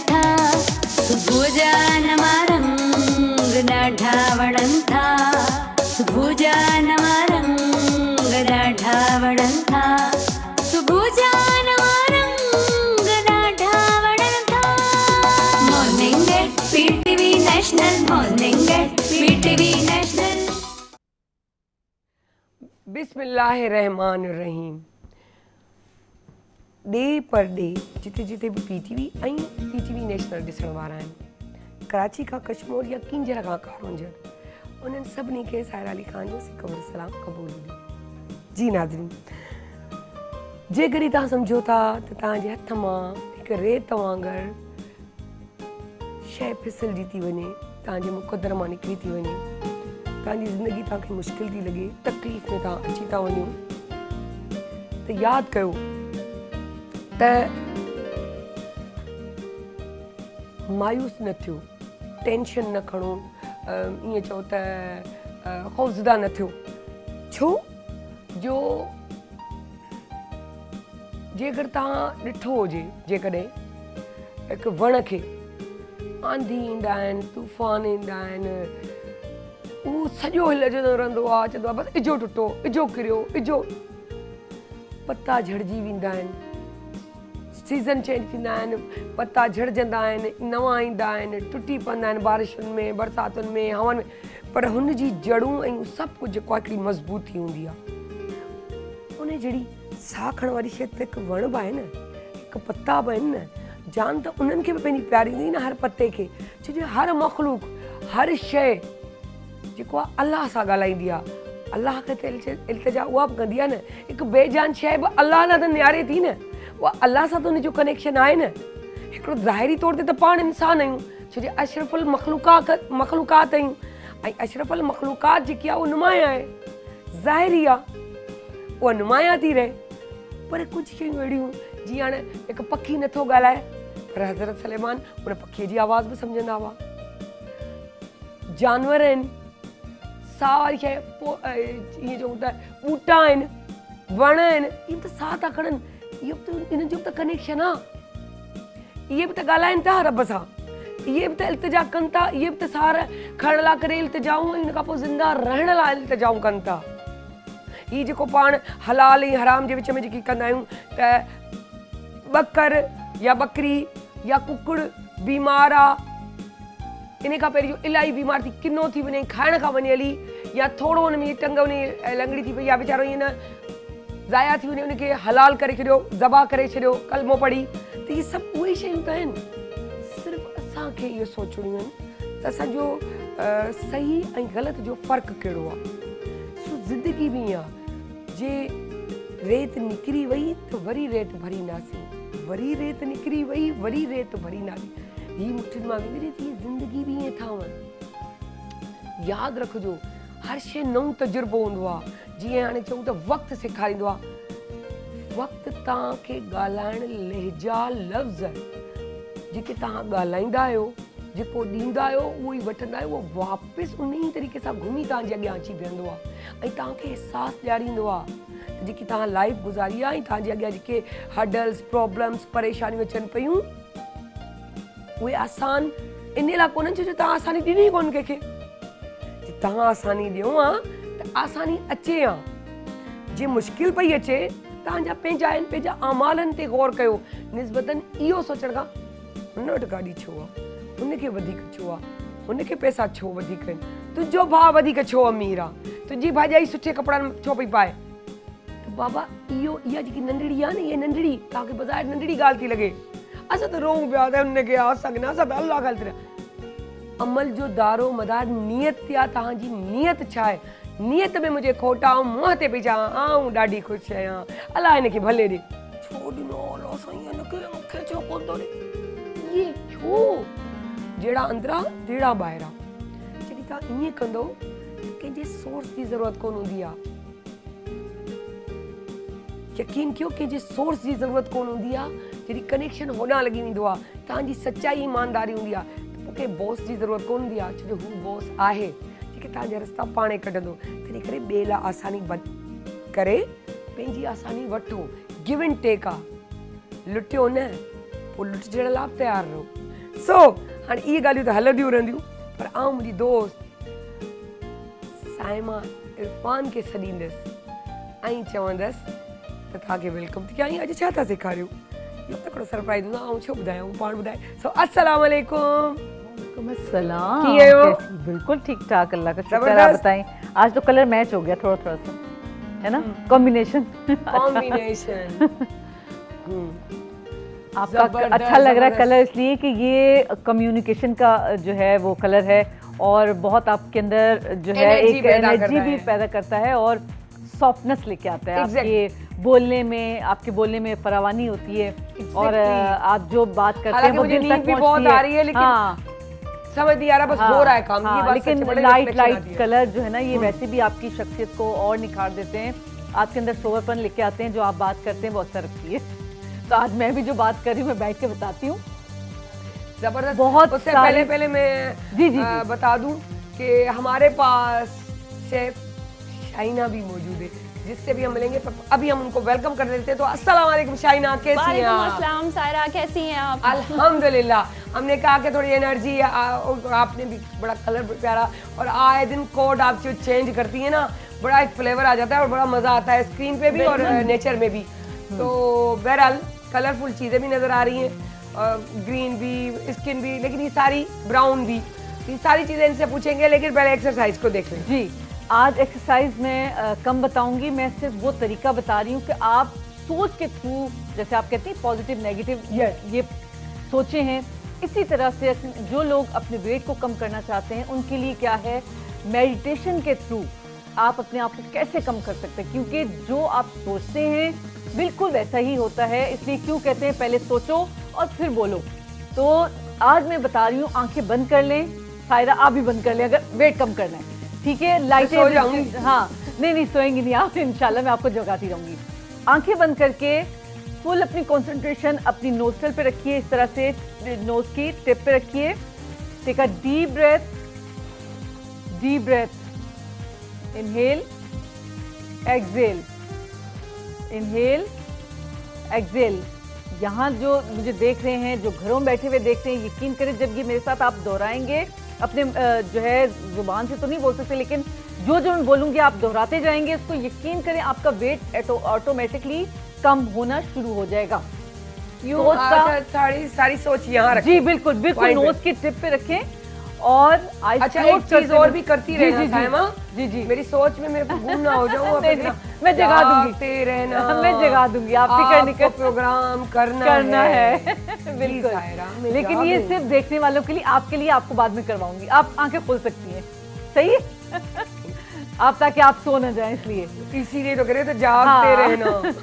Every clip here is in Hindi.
था, सुबुह जा नवा रंग ॾाढा वणनि था, सुबुह जा नवा रंग ॾाढा वणनि था, सुबुह जा नवा रंग ॾाढा वणनि था। Morning at PTV national, morning at PTV national. बिस्मिल्लाहिर्रहमानिर्रहीम। डे पर डे जिते जिते भी पीटीवी ऐं पीटीवी नेशनल ॾिसण वारा आहिनि, कराची खां कश्मीर या किंजर खां कारंजर, उन्हनि सभिनी खे साहिर अली ख़ान जो सिकवर सलाम क़बूल हुजे। जी नाज़रीन, जेकॾहिं तव्हां सम्झो था त तव्हांजे हथ मां हिकु रेत वांगुरु शइ फिसलजी थी वञे, तव्हांजे मुक़दर मां निकिरी थी वञे, तव्हांजी ज़िंदगी तव्हांखे मुश्किल थी लॻे, तकलीफ़ में तव्हां अची था वञो, त यादि कयो त मायूस न थियो, टेंशन न खणो, ईअं चओ त ख़ौफ़ज़दा न थियो। छो जो जेकर तव्हां ॾिठो हुजे, जेकॾहिं हिकु वण खे आंधी ईंदा आहिनि, तूफ़ान ईंदा आहिनि, उहो सॼो हिलजंदो रहंदो आहे, चवंदो आहे बसि इजो टुटो, इजो किरियो, इजो, पता झड़जी वेंदा आहिनि, सीज़न चेंज थींदा आहिनि, पता झड़जंदा आहिनि, नवां ईंदा आहिनि, टुटी पवंदा आहिनि बारिशुनि में, बरसातुनि में, हवनि में, पर हुन जी जड़ूं ऐं सभु कुझु जेको आहे हिकिड़ी मज़बूत थी हूंदी आहे। उन जहिड़ी साह खणण वारी शइ त हिकु वण बि आहे न, हिकु पता बि आहिनि न, जान त उन्हनि खे बि पंहिंजी प्यारी ईंदी न, हर पते खे, छो जो हर मख़लूक, हर शइ जेको आहे अलाह सां ॻाल्हाईंदी आहे, अलाह खे त इल्तिजा उहा बि कंदी आहे न, हिकु बेजान शइ बि अलाह लाइ त नियारे थी न, उहा अलाह सां त उनजो कनेक्शन आहे न। हिकिड़ो ज़ाहिरी तौर ते त पाण इंसान आहियूं, छो जो अशरफुल मख़लूक़ात आहियूं, ऐं अशरफुल मख़लूक़ात जेकी आहे उहा नुमाया आहे, ज़ाहिरी आहे, उहा नुमाया थी रहे, पर कुझु शयूं अहिड़ियूं जीअं हाणे हिकु पखी नथो ॻाल्हाए, पर हज़रत सलेमान उन पखीअ जी आवाज़ बि सम्झंदा हुआ। जानवर आहिनि, साह वारी शइ, ईअं चऊं त ॿूटा आहिनि, वण आहिनि, इहे बि त साह था खणनि, इहो बि त इन्हनि जो बि त कनेक्शन आहे, इहे बि त ॻाल्हाइनि था रब सां, इहे बि त इल्तिजा कनि था, इहे बि त साह खणण लाइ करे इल्तिजाऊं ऐं हिन खां पोइ ज़िंदा रहण लाइ इल्तिजाऊं कनि था। हीअ जेको पाण हलाल ऐं हराम जे विच में जेकी कंदा आहियूं त ॿकर या ॿकरी या कुकुड़ बीमार आहे, इन खां पहिरीं जो इलाही बीमार थी किनो थी वञे, खाइण खां वञे हली, या थोरो हुन में टंग वञे लंगड़ी थी पई, या वीचारो ईअं न ज़ाया थी वञे, उनखे हलाल करे छॾियो, ज़बा करे छॾियो, कलमो पढ़ी, त इहे सभु उहे शयूं त आहिनि। सिर्फ़ु असांखे इहो सोचणियूं आहिनि त असांजो सही ऐं ग़लति जो फ़र्क़ु कहिड़ो आहे। सो ज़िंदगी बि ईअं आहे, जे रेत निकिरी वई त वरी रेत भरींदासीं, वरी रेत निकिरी वई, वरी रेत भरींदासीं, हीअ मुठियुनि मां वेंदी रहे, तीअं ज़िंदगी बि ईअं ठहनि। यादि रखिजो, हर शइ नओं तजुर्बो हूंदो आहे, जीअं हाणे चऊं त वक़्तु सेखारींदो आहे, वक़्तु तव्हांखे ॻाल्हाइण लहजा लफ़्ज़ जेके तव्हां ॻाल्हाईंदा आहियो, जेको ॾींदा आहियो उहो ई वठंदा आहियो, उहो वापसि उन ई तरीक़े सां घुमी तव्हांजे अॻियां अची बीहंदो आहे, ऐं तव्हांखे अहसासु ॾियारींदो आहे त जेकी तव्हां लाइफ गुज़ारी आहे ऐं तव्हांजे अॻियां जेके हडल्स, प्रॉब्लम्स, परेशानियूं अचनि पियूं, उहे आसान इन लाइ कोन्हनि छो जो तव्हां आसानी ॾिनी कोन कंहिंखे, तव्हां आसानी ॾियो हा त आसानी अचे हा, जे मुश्किल पई अचे तव्हांजा पंहिंजा आहिनि, पंहिंजा अमालनि ते गौर कयो, निस्बतन इहो सोचण खां हुन वटि गाॾी छो आहे, हुनखे वधीक छो आहे, हुनखे पैसा छो वधीक आहिनि, तुंहिंजो भाउ वधीक छो अमीर आहे, तुंहिंजी भाॼाई सुठे कपिड़नि में छो पई पाए, त बाबा इहा जेकी नंढड़ी आहे न, इहा नंढड़ी तव्हांखे ॿुधाए नंढड़ी ॻाल्हि थी लॻे, असां त रोऊं पिया त हुनखे असां त अलाह ॻाल्हि थी, अमल जो दारो मदार नियत ते आहे, तव्हांजी नियत छा आहे, नियत में मुंहिंजे खोटा ऐं मुंहं ते पई चवां आऊं ॾाढी ख़ुशि आहियां, अलाह हिनखे भले ॾे, छो ॾिनो अलाह साईं हिनखे, मूंखे छो कोन थो ॾे, इहे छो, जहिड़ा अंदरां तहिड़ा ॿाहिरां। जॾहिं तव्हां ईअं कंदो त कंहिंजे सोर्स जी ज़रूरत कोन हूंदी आहे, यकीन कयो कंहिंजे सोर्स जी ज़रूरत कोन हूंदी आहे, जॾहिं कनेक्शन होॾां लॻी वेंदो आहे, तव्हांजी सचाई ईमानदारी हूंदी आहे, त पोइ कंहिं बॉस जी ज़रूरत कोन हूंदी आहे, छो जो हू बॉस आहे जेके तव्हांजा रस्ता पाणे कढंदो, तॾहिं करे ॿिए लाइ आसानी करे पंहिंजी आसानी वठो, गिव एंड टेक आहे, लुटियो न, पोइ लुटजण लाइ तयारु रहो, सो हाणे इहे ॻाल्हियूं त हलंदियूं रहंदियूं, पर आउं मुंहिंजी दोस्त साइमा इरफान खे सॾींदसि ऐं चवंदसि त तव्हांखे वेलकम थी कयां। अॼु छा था सेखारियो? इहो तकिड़ो सरप्राइज़ हूंदो, आउं छो ॿुधायां, पाण ॿुधाए। सो अस्सलाम वालेकुम। सलाम। कीअं हो? बिल्कुल ठीक ठाक, अल्लाह का शुक्र। आप जबरदस्त। बताएं, आज तो कलर मैच हो गया थोड़ा थोड़ा सा, है ना? कॉम्बिनेशन कॉम्बिनेशन आपका जबरदस्त, अच्छा लग रहा है जबरदस्त। कलर इसलिए कि ये कम्युनिकेशन का जो है वो कलर है और बहुत आपके अंदर जो है Energy एक पैदा एनर्जी करता भी है। पैदा करता है और सॉफ्टनेस लेके आता है। Exactly। आपके बोलने में फरावानी होती है और Exactly। आप जो बात करते हैं हालांकि वो मुझे दिल नींद तक भी पहुंचती बहुत आ रही है, लेकिन हाँ, समझ नहीं आ रहा, बस हो रहा है काम। ये बात लेकिन सच है, बड़े लाइट reflection आती लाइट है। कलर जो है ना ये वैसे भी आपकी शख्सियत को और निखार देते हैं, आपके अंदर सोवरपन लेके आते हैं। जो आप बात करते हैं वो असर रखती है। तो आज मैं भी जो बात कर रही हूँ मैं बैठ के बताती हूँ। जबरदस्त। बहुत उससे सारे- पहले मैं जी, जी, बता दूं कि हमारे पास शेफ शाइना भी मौजूद है, जिससे भी हम मिलेंगे। पर अभी हम उनको वेलकम कर देते हैं। तो अस्सलाम वालेकुम शाइना, कैसी हैं वालेकुम आप? अस्सलाम सायरा, कैसी हैं आप? अल्हम्दुलिल्लाह। हमने कहा कि थोड़ी एनर्जी, आपने भी बड़ा कलर प्यारा, और आए दिन कोड आप जो चेंज करती हैं ना, बड़ा एक फ्लेवर आ जाता है और बड़ा मजा आता है स्क्रीन पे भी और नेचर में भी। तो बहरहाल कलरफुल चीजें भी नजर आ रही हैं, ग्रीन भी, स्किन भी, लेकिन ये सारी ब्राउन भी, ये सारी चीजें इनसे पूछेंगे। लेकिन पहले एक्सरसाइज को देख लें। जी, आज एक्सरसाइज में कम बताऊंगी, मैं सिर्फ वो तरीका बता रही हूँ कि आप सोच के थ्रू, जैसे आप कहते हैं पॉजिटिव नेगेटिव ये सोचे हैं, इसी तरह से जो लोग अपने वेट को कम करना चाहते हैं उनके लिए क्या है, मेडिटेशन के थ्रू आप अपने आप को कैसे कम कर सकते हैं। क्योंकि जो आप सोचते हैं बिल्कुल वैसा ही होता है, इसलिए क्यों कहते हैं पहले सोचो और फिर बोलो। तो आज मैं बता रही हूँ, आंखें बंद कर लें। सायरा आप भी बंद कर लें अगर वेट कम करना है, ठीक है? सो जाऊंगी। हाँ, नहीं सोएंगी नहीं आप, इंशाल्लाह मैं आपको जगाती रहूंगी। आंखें बंद करके फुल अपनी कंसंट्रेशन अपनी नोस्ट्रल पे रखिए, इस तरह से नोज की टिप पे रखिए। Take a deep breath, inhale, exhale, inhale, exhale. यहाँ जो मुझे देख रहे हैं, जो घरों में बैठे हुए देख रहे हैं, यकीन करें जब ये मेरे साथ आप दोहराएंगे, अपने जो है जुबान से तो नहीं बोल सकते, लेकिन जो मैं बोलूँगी आप दोहराते जाएंगे, इसको यकीन करें आपका वेट ऑटोमेटिकली कम होना शुरू हो जाएगा। सोच का सारी सोच यहाँ रखें। जी बिल्कुल नोज की टिप पे रखें और अच्छा, एक चीज और भी करती रहना साइमा। जी मेरी सोच में मेरे को गुम ना हो जाऊं। मैं जगा दूंगी, जागते रहना, मैं जगा दूंगी, आप फिक्र नहीं कर, प्रोग्राम करना है। बिल्कुल। लेकिन ये सिर्फ देखने वालों के लिए, आपके लिए आपको बाद में करवाऊंगी। आप आंखें खोल सकती हैं, सही है? आप ताकि आप सो ना जाएं, इसलिए इसीलिए तो करे तो जागते रहना।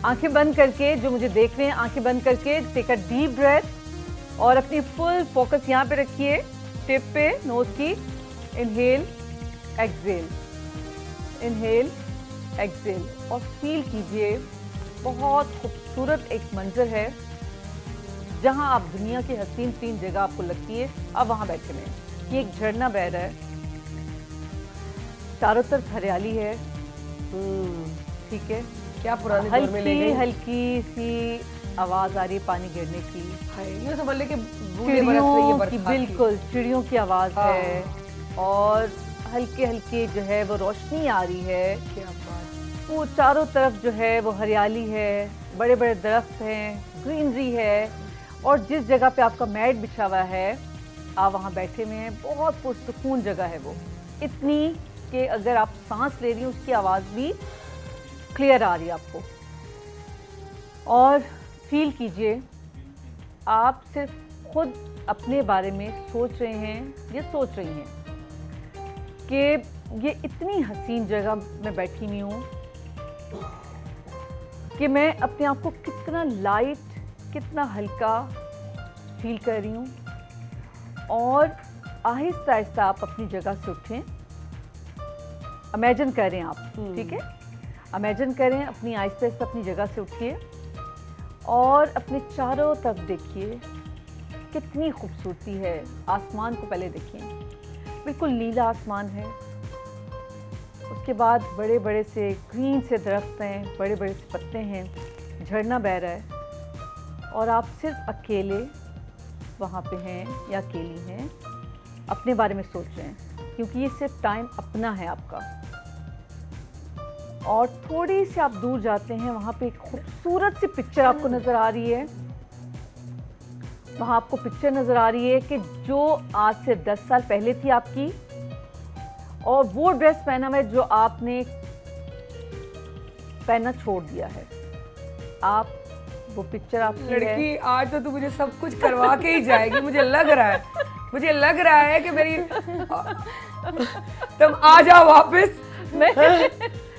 आंखें बंद करके, जो मुझे देख रहे हैं आंखें बंद करके टेक अ डीप ब्रेथ और अपनी फुल फोकस यहाँ पे रखिए, टिप पे नोज की। इनहेल, एक्सहेल, इनहेल, एक्सहेल, और फील कीजिए बहुत खूबसूरत एक मंजर है जहां आप दुनिया की हसीन जगह आपको लगती है, अब वहां बैठे हैं। ये एक झरना बह रहा है, चारों तरफ हरियाली है, ठीक है? क्या पुराने दौर में ले गई। हल्की सी आवाज आ रही है पानी गिरने की, ये समझ ले कि बूंदें बरस रही है चिड़ियों की, बरसात की। बिल्कुल चिड़ियों की आवाज हाँ। है और हल्के जो है वो रोशनी आ रही है। क्या बात। वो चारों तरफ जो है वो हरियाली है, बड़े बड़े दरख्त हैं, ग्रीनरी है, और जिस जगह पे आपका मैट बिछा हुआ है आप वहाँ बैठे हुए हैं, बहुत पुरसुकून जगह है वो, इतनी कि अगर आप सांस ले रही हैं उसकी आवाज़ भी क्लियर आ रही है आपको। और फील कीजिए आप सिर्फ खुद अपने बारे में सोच रहे हैं, ये सोच रही हैं कि ये इतनी हसीन जगह मैं बैठी हुई हूँ कि मैं अपने आप को कितना लाइट, कितना हल्का फील कर रही हूँ। और आहिस्ता आहिस्ता आप अपनी जगह से उठें, इमेजिन करें आप, ठीक है? इमेजिन करें, अपनी आहिस्ता आहिस्ता अपनी जगह से उठिए और अपने चारों तरफ देखिए कितनी खूबसूरती है। आसमान को पहले देखिए, बिल्कुल नीला आसमान है, उसके बाद बड़े बड़े से ग्रीन से दरख्त हैं, बड़े बड़े से पत्ते हैं, झरना बह रहा है और आप सिर्फ अकेले वहाँ पे हैं या अकेली हैं, अपने बारे में सोच रहे हैं, क्योंकि ये सिर्फ टाइम अपना है आपका। और थोड़ी सी आप दूर जाते हैं, वहाँ पे एक खूबसूरत सी पिक्चर आपको नज़र आ रही है। वहाँ आपको पिक्चर नज़र आ रही है कि जो आज से 10 साल पहले थी आपकी, और वो ड्रेस पहना हुआ है जो आपने पहनना छोड़ दिया है। आप वो पिक्चर आपकी लड़की है। आज तो तू मुझे सब कुछ करवा के ही जाएगी, मुझे लग रहा है कि मेरी तुम आ जाओ वापस।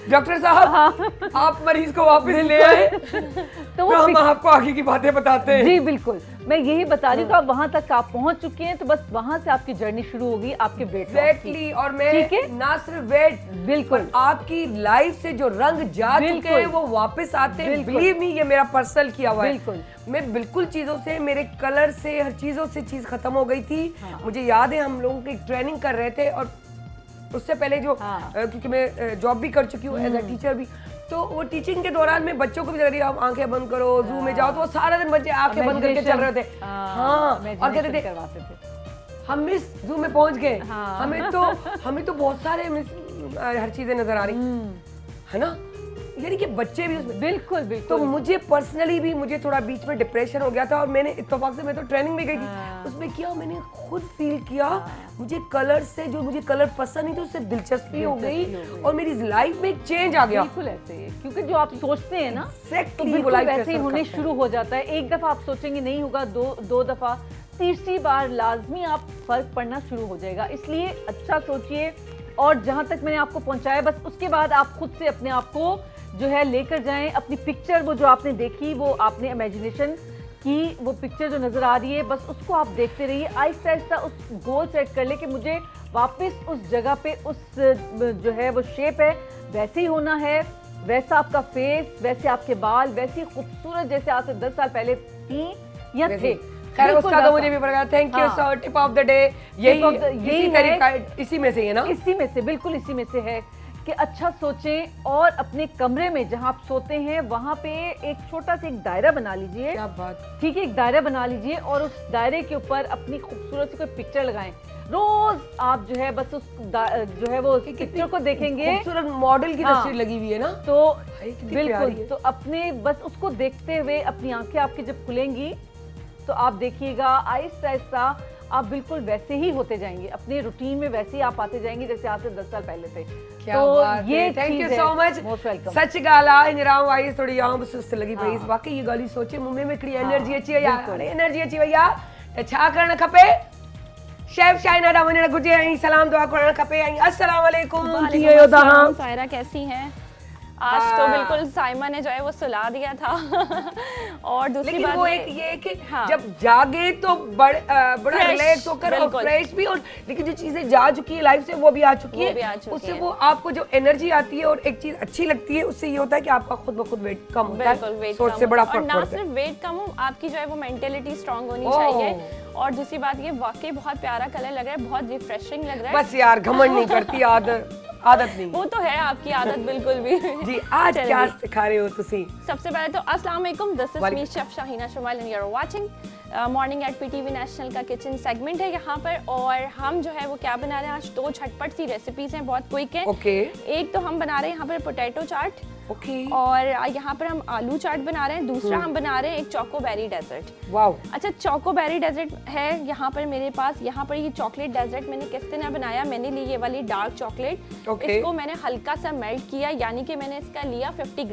डॉक्टर साहब आप मरीज को वापस ले आए तो तो हम आपको आगे की बातें बताते हैं। जी बिल्कुल, मैं यही बता रही हूँ कि आप वहां तक आप पहुंच चुके हैं, तो बस वहां से आपकी जर्नी शुरू होगी आपके वेट लॉस की। एग्जैक्टली, और मैं ठीक है? ना सिर्फ वेट, बिल्कुल आपकी लाइफ से जो रंग जा चुके हैं वो वापस आते हैं। बिलीव मी, ये मेरा पर्सनल किया हुआ है। बिल्कुल। मैं बिल्कुल चीजों से, मेरे कलर से, हर चीजों से चीज खत्म हो गई थी। मुझे याद है हम लोगों की ट्रेनिंग कर रहे थे, और उससे पहले जो क्योंकि मैं जॉब भी कर चुकी हूँ एज अ टीचर भी, तो वो टीचिंग के दौरान में बच्चों को भी लग रही है आप आंखें बंद करो, जू में जाओ, तो वो सारा दिन बच्चे आंखें बंद करके चल रहे थे। हाँ, और कहते थे हम मिस जू में पहुंच गए। हमें तो बहुत सारे मिस हर चीजें नजर आ रही है ना, यानी कि बच्चे भी उसमें। बिल्कुल तो बिल्कुल। मुझे पर्सनली भी मुझे थोड़ा बीच में डिप्रेशन हो गया था, और मैंने इत्तेफाक से, मैं तो ट्रेनिंग में गई थी, उसमें किया मैंने खुद फील किया, मुझे कलर से, जो मुझे कलर पसंद नहीं तो उससे दिलचस्पी हो गई, और मेरी लाइफ में एक चेंज आ गया। बिल्कुल ऐसे ही है, क्योंकि जो आप सोचते हैं ना Exactly, तो बिल्कुल वो लाइफ वैसे ही पे होने असर करता शुरू हो जाता है। एक दफा आप सोचेंगे नहीं होगा, दो दफा, तीसरी बार लाजमी आप फर्क पड़ना शुरू हो जाएगा। इसलिए अच्छा सोचिए, और जहां तक मैंने आपको पहुंचाया बस उसके बाद आप खुद से अपने आप को जो है लेकर जाएं। अपनी पिक्चर वो जो आपने देखी, वो आपने इमेजिनेशन की, वो पिक्चर जो नजर आ रही है, बस उसको आप देखते रहिए। आहिस्ता आहिस्ता उस गोल सेट कर ले कि मुझे वापस उस जगह पे, उस जो है वो शेप है वैसे ही होना है, वैसा आपका फेस, वैसे आपके बाल, वैसी खूबसूरत जैसे आज से 10 साल पहले थी या थे। खैर उसका तो मुझे भी पड़। Thank you sir. Tip of the day यही तरीका, इसी में से है ना, इसी में से, बिल्कुल इसी में से है कि अच्छा सोचें, और अपने कमरे में जहां आप सोते हैं वहां पे एक छोटा सा एक दायरा बना लीजिए। क्या बात। ठीक है, एक दायरा बना लीजिए, और उस दायरे के ऊपर अपनी खूबसूरत सी कोई पिक्चर लगाएं। रोज आप जो है बस उस जो है वो पिक्चर को देखेंगे, खूबसूरत मॉडल की तस्वीर लगी हुई है ना, तो कितनी बिल्कुल, प्यारी है। तो अपने बस उसको देखते हुए अपनी आंखें आपकी जब खुलेंगी तो आप देखिएगा आहिस्ता आहिस्ता आप बिल्कुल वैसे ही होते जाएंगे, अपने रूटीन में वैसे ही आप आते जाएंगे जैसे आज से 10 साल पहले थे। क्या तो बात ये है, thank you so much. Most welcome. सच गाला इंजराम वाइस थोड़ी यहाँ बस उससे लगी पई वाकई ये गाली सोचे मुंबई में कड़ी एनर्जी अची वई यार, एनर्जी अची वई यार, त छा करण खपे, शेफ शाइना दा वञण घुर्जे ऐं सलाम दुआ करण खपे ऐं अस्सलाम वालेकुम। कीअं आहियो तव्हां? सायरा कैसी हैं? आज तो बिल्कुल साइमा ने जो है वो सुला दिया था। और दूसरी लेकिन बात वो एक ये है कि हाँ। जब जागे तो बड़ा Fresh, रिलैक्स होकर और बिल्कुल। फ्रेश भी, और लेकिन जो चीजें जा चुकी है लाइफ से वो भी आ चुकी है, उससे वो आपको जो एनर्जी आती है और एक चीज अच्छी लगती है, उससे ये होता है कि आपका खुद ब खुद वेट कम होता बिल्कुल है, वेट सोच से बड़ा फर्क और ना पड़ता है। सिर्फ वेट कम हो, आपकी जो है वो मेंटेलिटी स्ट्रांग होनी चाहिए। और दूसरी बात ये वाकई बहुत प्यारा कलर लग रहा है, बहुत रिफ्रेशिंग लग रहा है। बस यार घमंड नहीं करती, आदत नहीं। वो तो है आपकी आदत बिल्कुल भी। जी आज क्या सिखा रहे हो तुसी? सबसे पहले तो अस्सलाम वालेकुम, this is me chef Shaheena Shamal and you are watching morning at PTV national का किचन सेगमेंट है यहाँ पर। और हम जो है वो क्या बना रहे हैं आज, दो झटपट सी रेसिपीज हैं, बहुत क्विक है। ओके। एक तो हम बना रहे हैं यहाँ पर पोटैटो चाट, ओके। और यहाँ पर हम आलू चाट बना रहे हैं। दूसरा हम बना रहे हैं एक चोकोबेरी डेजर्ट। वाओ। अच्छा, चोकोबेरी डेजर्ट है यहाँ पर मेरे पास। यहाँ पर ये चॉकलेट डेजर्ट मैंने किस तरह बनाया, मैंने ली ये वाली डार्क चॉकलेट। इसको मैंने हल्का सा मेल्ट किया, यानी कि मैंने इसका लिया 50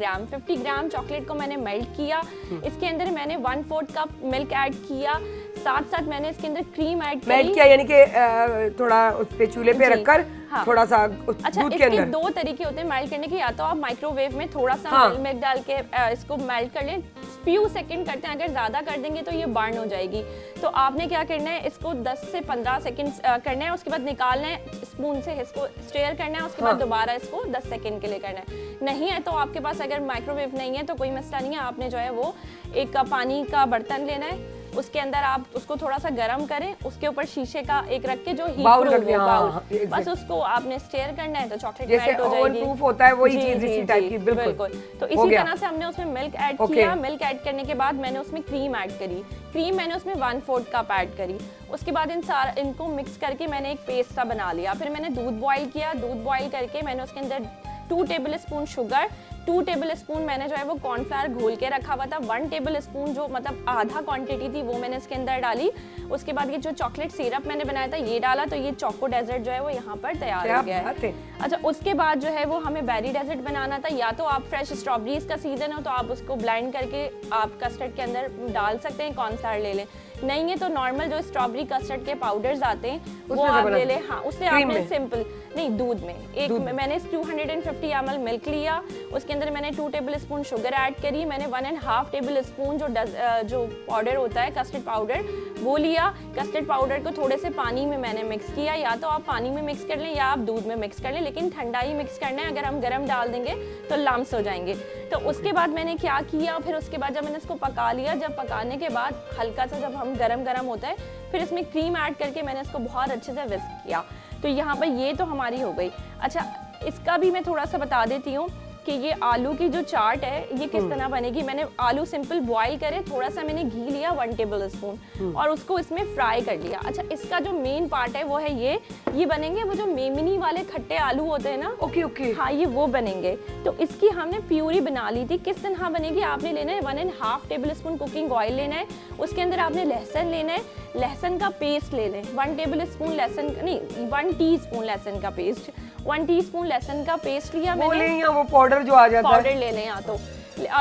ग्राम चॉकलेट को मैंने मेल्ट किया। इसके अंदर मैंने 1/4 कप मिल्क ऐड किया, साथ साथ मैंने इसके अंदर क्रीम ऐड की। मेल्ट किया यानी कि थोड़ा उस पे चूल्हे पे रखकर थोड़ा सा अच्छा, दूध के अंदर। दो तरीके होते हैं मेल्ट करने के, या तो आप माइक्रोवेव में थोड़ा सा मिल्क डाल के इसको मेल्ट कर लें, फ्यू सेकंड करते हैं, अगर ज़्यादा कर देंगे तो ये बर्न हो जाएगी। तो आपने क्या करना है, इसको 10 से 15 सेकंड करना है, उसके बाद निकालना है, स्पून से इसको स्टेयर करना है, उसके बाद दोबारा इसको 10 सेकंड के लिए करना है। नहीं है तो आपके पास अगर माइक्रोवेव नहीं है तो कोई मसला नहीं है, आपने जो है वो एक पानी का बर्तन लेना है, उसके अंदर आप उसको थोड़ा सा गर्म करें, उसके ऊपर शीशे का एक रख के जो हीट बाउल प्रूफ रख दिया, हो, हाँ, बाउल, हाँ, बस exact। उसको आपने स्टेयर करना है तो चॉकलेट जैसे मेल्ट हो ओवन जाएगी। प्रूफ होता है वही जी, चीज जी, इसी जी, टाइप की, बिल्कुल तो हो इसी गया। तरह से हमने उसमें मिल्क ऐड Okay। किया। मिल्क ऐड करने के बाद मैंने उसमें क्रीम ऐड करी। क्रीम मैंने उसमें 1/4 कप ऐड करी। उसके बाद इनको मिक्स करके मैंने एक पेस्ट सा बना लिया। फिर मैंने दूध बॉईल किया। दूध बॉईल करके मैंने उसके अंदर 2 table spoon sugar, 2 table spoon मैंने जो है वो कॉर्नफ्लावर घोल के रखा हुआ था, 1 टेबल स्पून जो मतलब आधा क्वांटिटी थी वो मैंने इसके अंदर डाली। उसके बाद ये जो चॉकलेट सिरप मैंने बनाया था ये डाला, तो ये चोको डेजर्ट जो है वो यहाँ पर तैयार हो गया है। अच्छा, उसके बाद जो है वो हमें बेरी डेजर्ट बनाना था। या तो आप फ्रेश स्ट्रॉबेरीज का सीजन हो तो आप उसको ब्लेंड करके आप कस्टर्ड के अंदर डाल सकते हैं, कॉर्नफ्लावर ले लें। नहीं है तो नॉर्मल जो स्ट्रॉबेरी कस्टर्ड के पाउडर्स आते हैं वो आप ले लें। हाँ, उससे आपने सिंपल नहीं, दूध में मैंने 250 ml मिल्क लिया। उसके अंदर मैंने 2 टेबल स्पून शुगर ऐड करी। मैंने 1.5 टेबल स्पून जो पाउडर होता है कस्टर्ड पाउडर वो लिया। कस्टर्ड पाउडर को थोड़े से पानी में मैंने मिक्स किया। या तो आप पानी में मिक्स कर लें या आप दूध में मिक्स कर लें, लेकिन ठंडा ही मिक्स करना है। अगर हम गर्म डाल देंगे तो लम्स हो जाएंगे। तो उसके बाद मैंने क्या किया, फिर उसके बाद जब मैंने इसको पका लिया, जब पकाने के बाद हल्का सा जब हम गरम होता है फिर इसमें क्रीम ऐड करके मैंने इसको बहुत अच्छे से विस्क किया। तो यहाँ पर ये तो हमारी हो गई। अच्छा, इसका भी मैं थोड़ा सा बता देती हूँ कि ये आलू की जो चाट है ये किस तरह बनेगी। मैंने आलू सिंपल बॉईल करे, थोड़ा सा मैंने घी लिया 1 टेबल स्पून और उसको इसमें फ्राई कर लिया। अच्छा, इसका जो मेन पार्ट है वो है ये बनेंगे वो जो मेमनी वाले खट्टे आलू होते हैं ना। ओके। हाँ, ये वो बनेंगे। तो इसकी हमने प्यूरी बना ली थी। किस तरह बनेगी, आपने लेना है 1.5 टेबल स्पून कुकिंग ऑयल लेना है। उसके अंदर आपने लहसुन लेना है, लहसुन का पेस्ट ले लें 1 टेबल स्पून लहसुन नहीं 1 टीस्पून लहसुन का पेस्ट, 1 टीस्पून लहसुन का पेस्ट लिया मैंने। या वो पाउडर जो आ जाता है, पाउडर ले लें या तो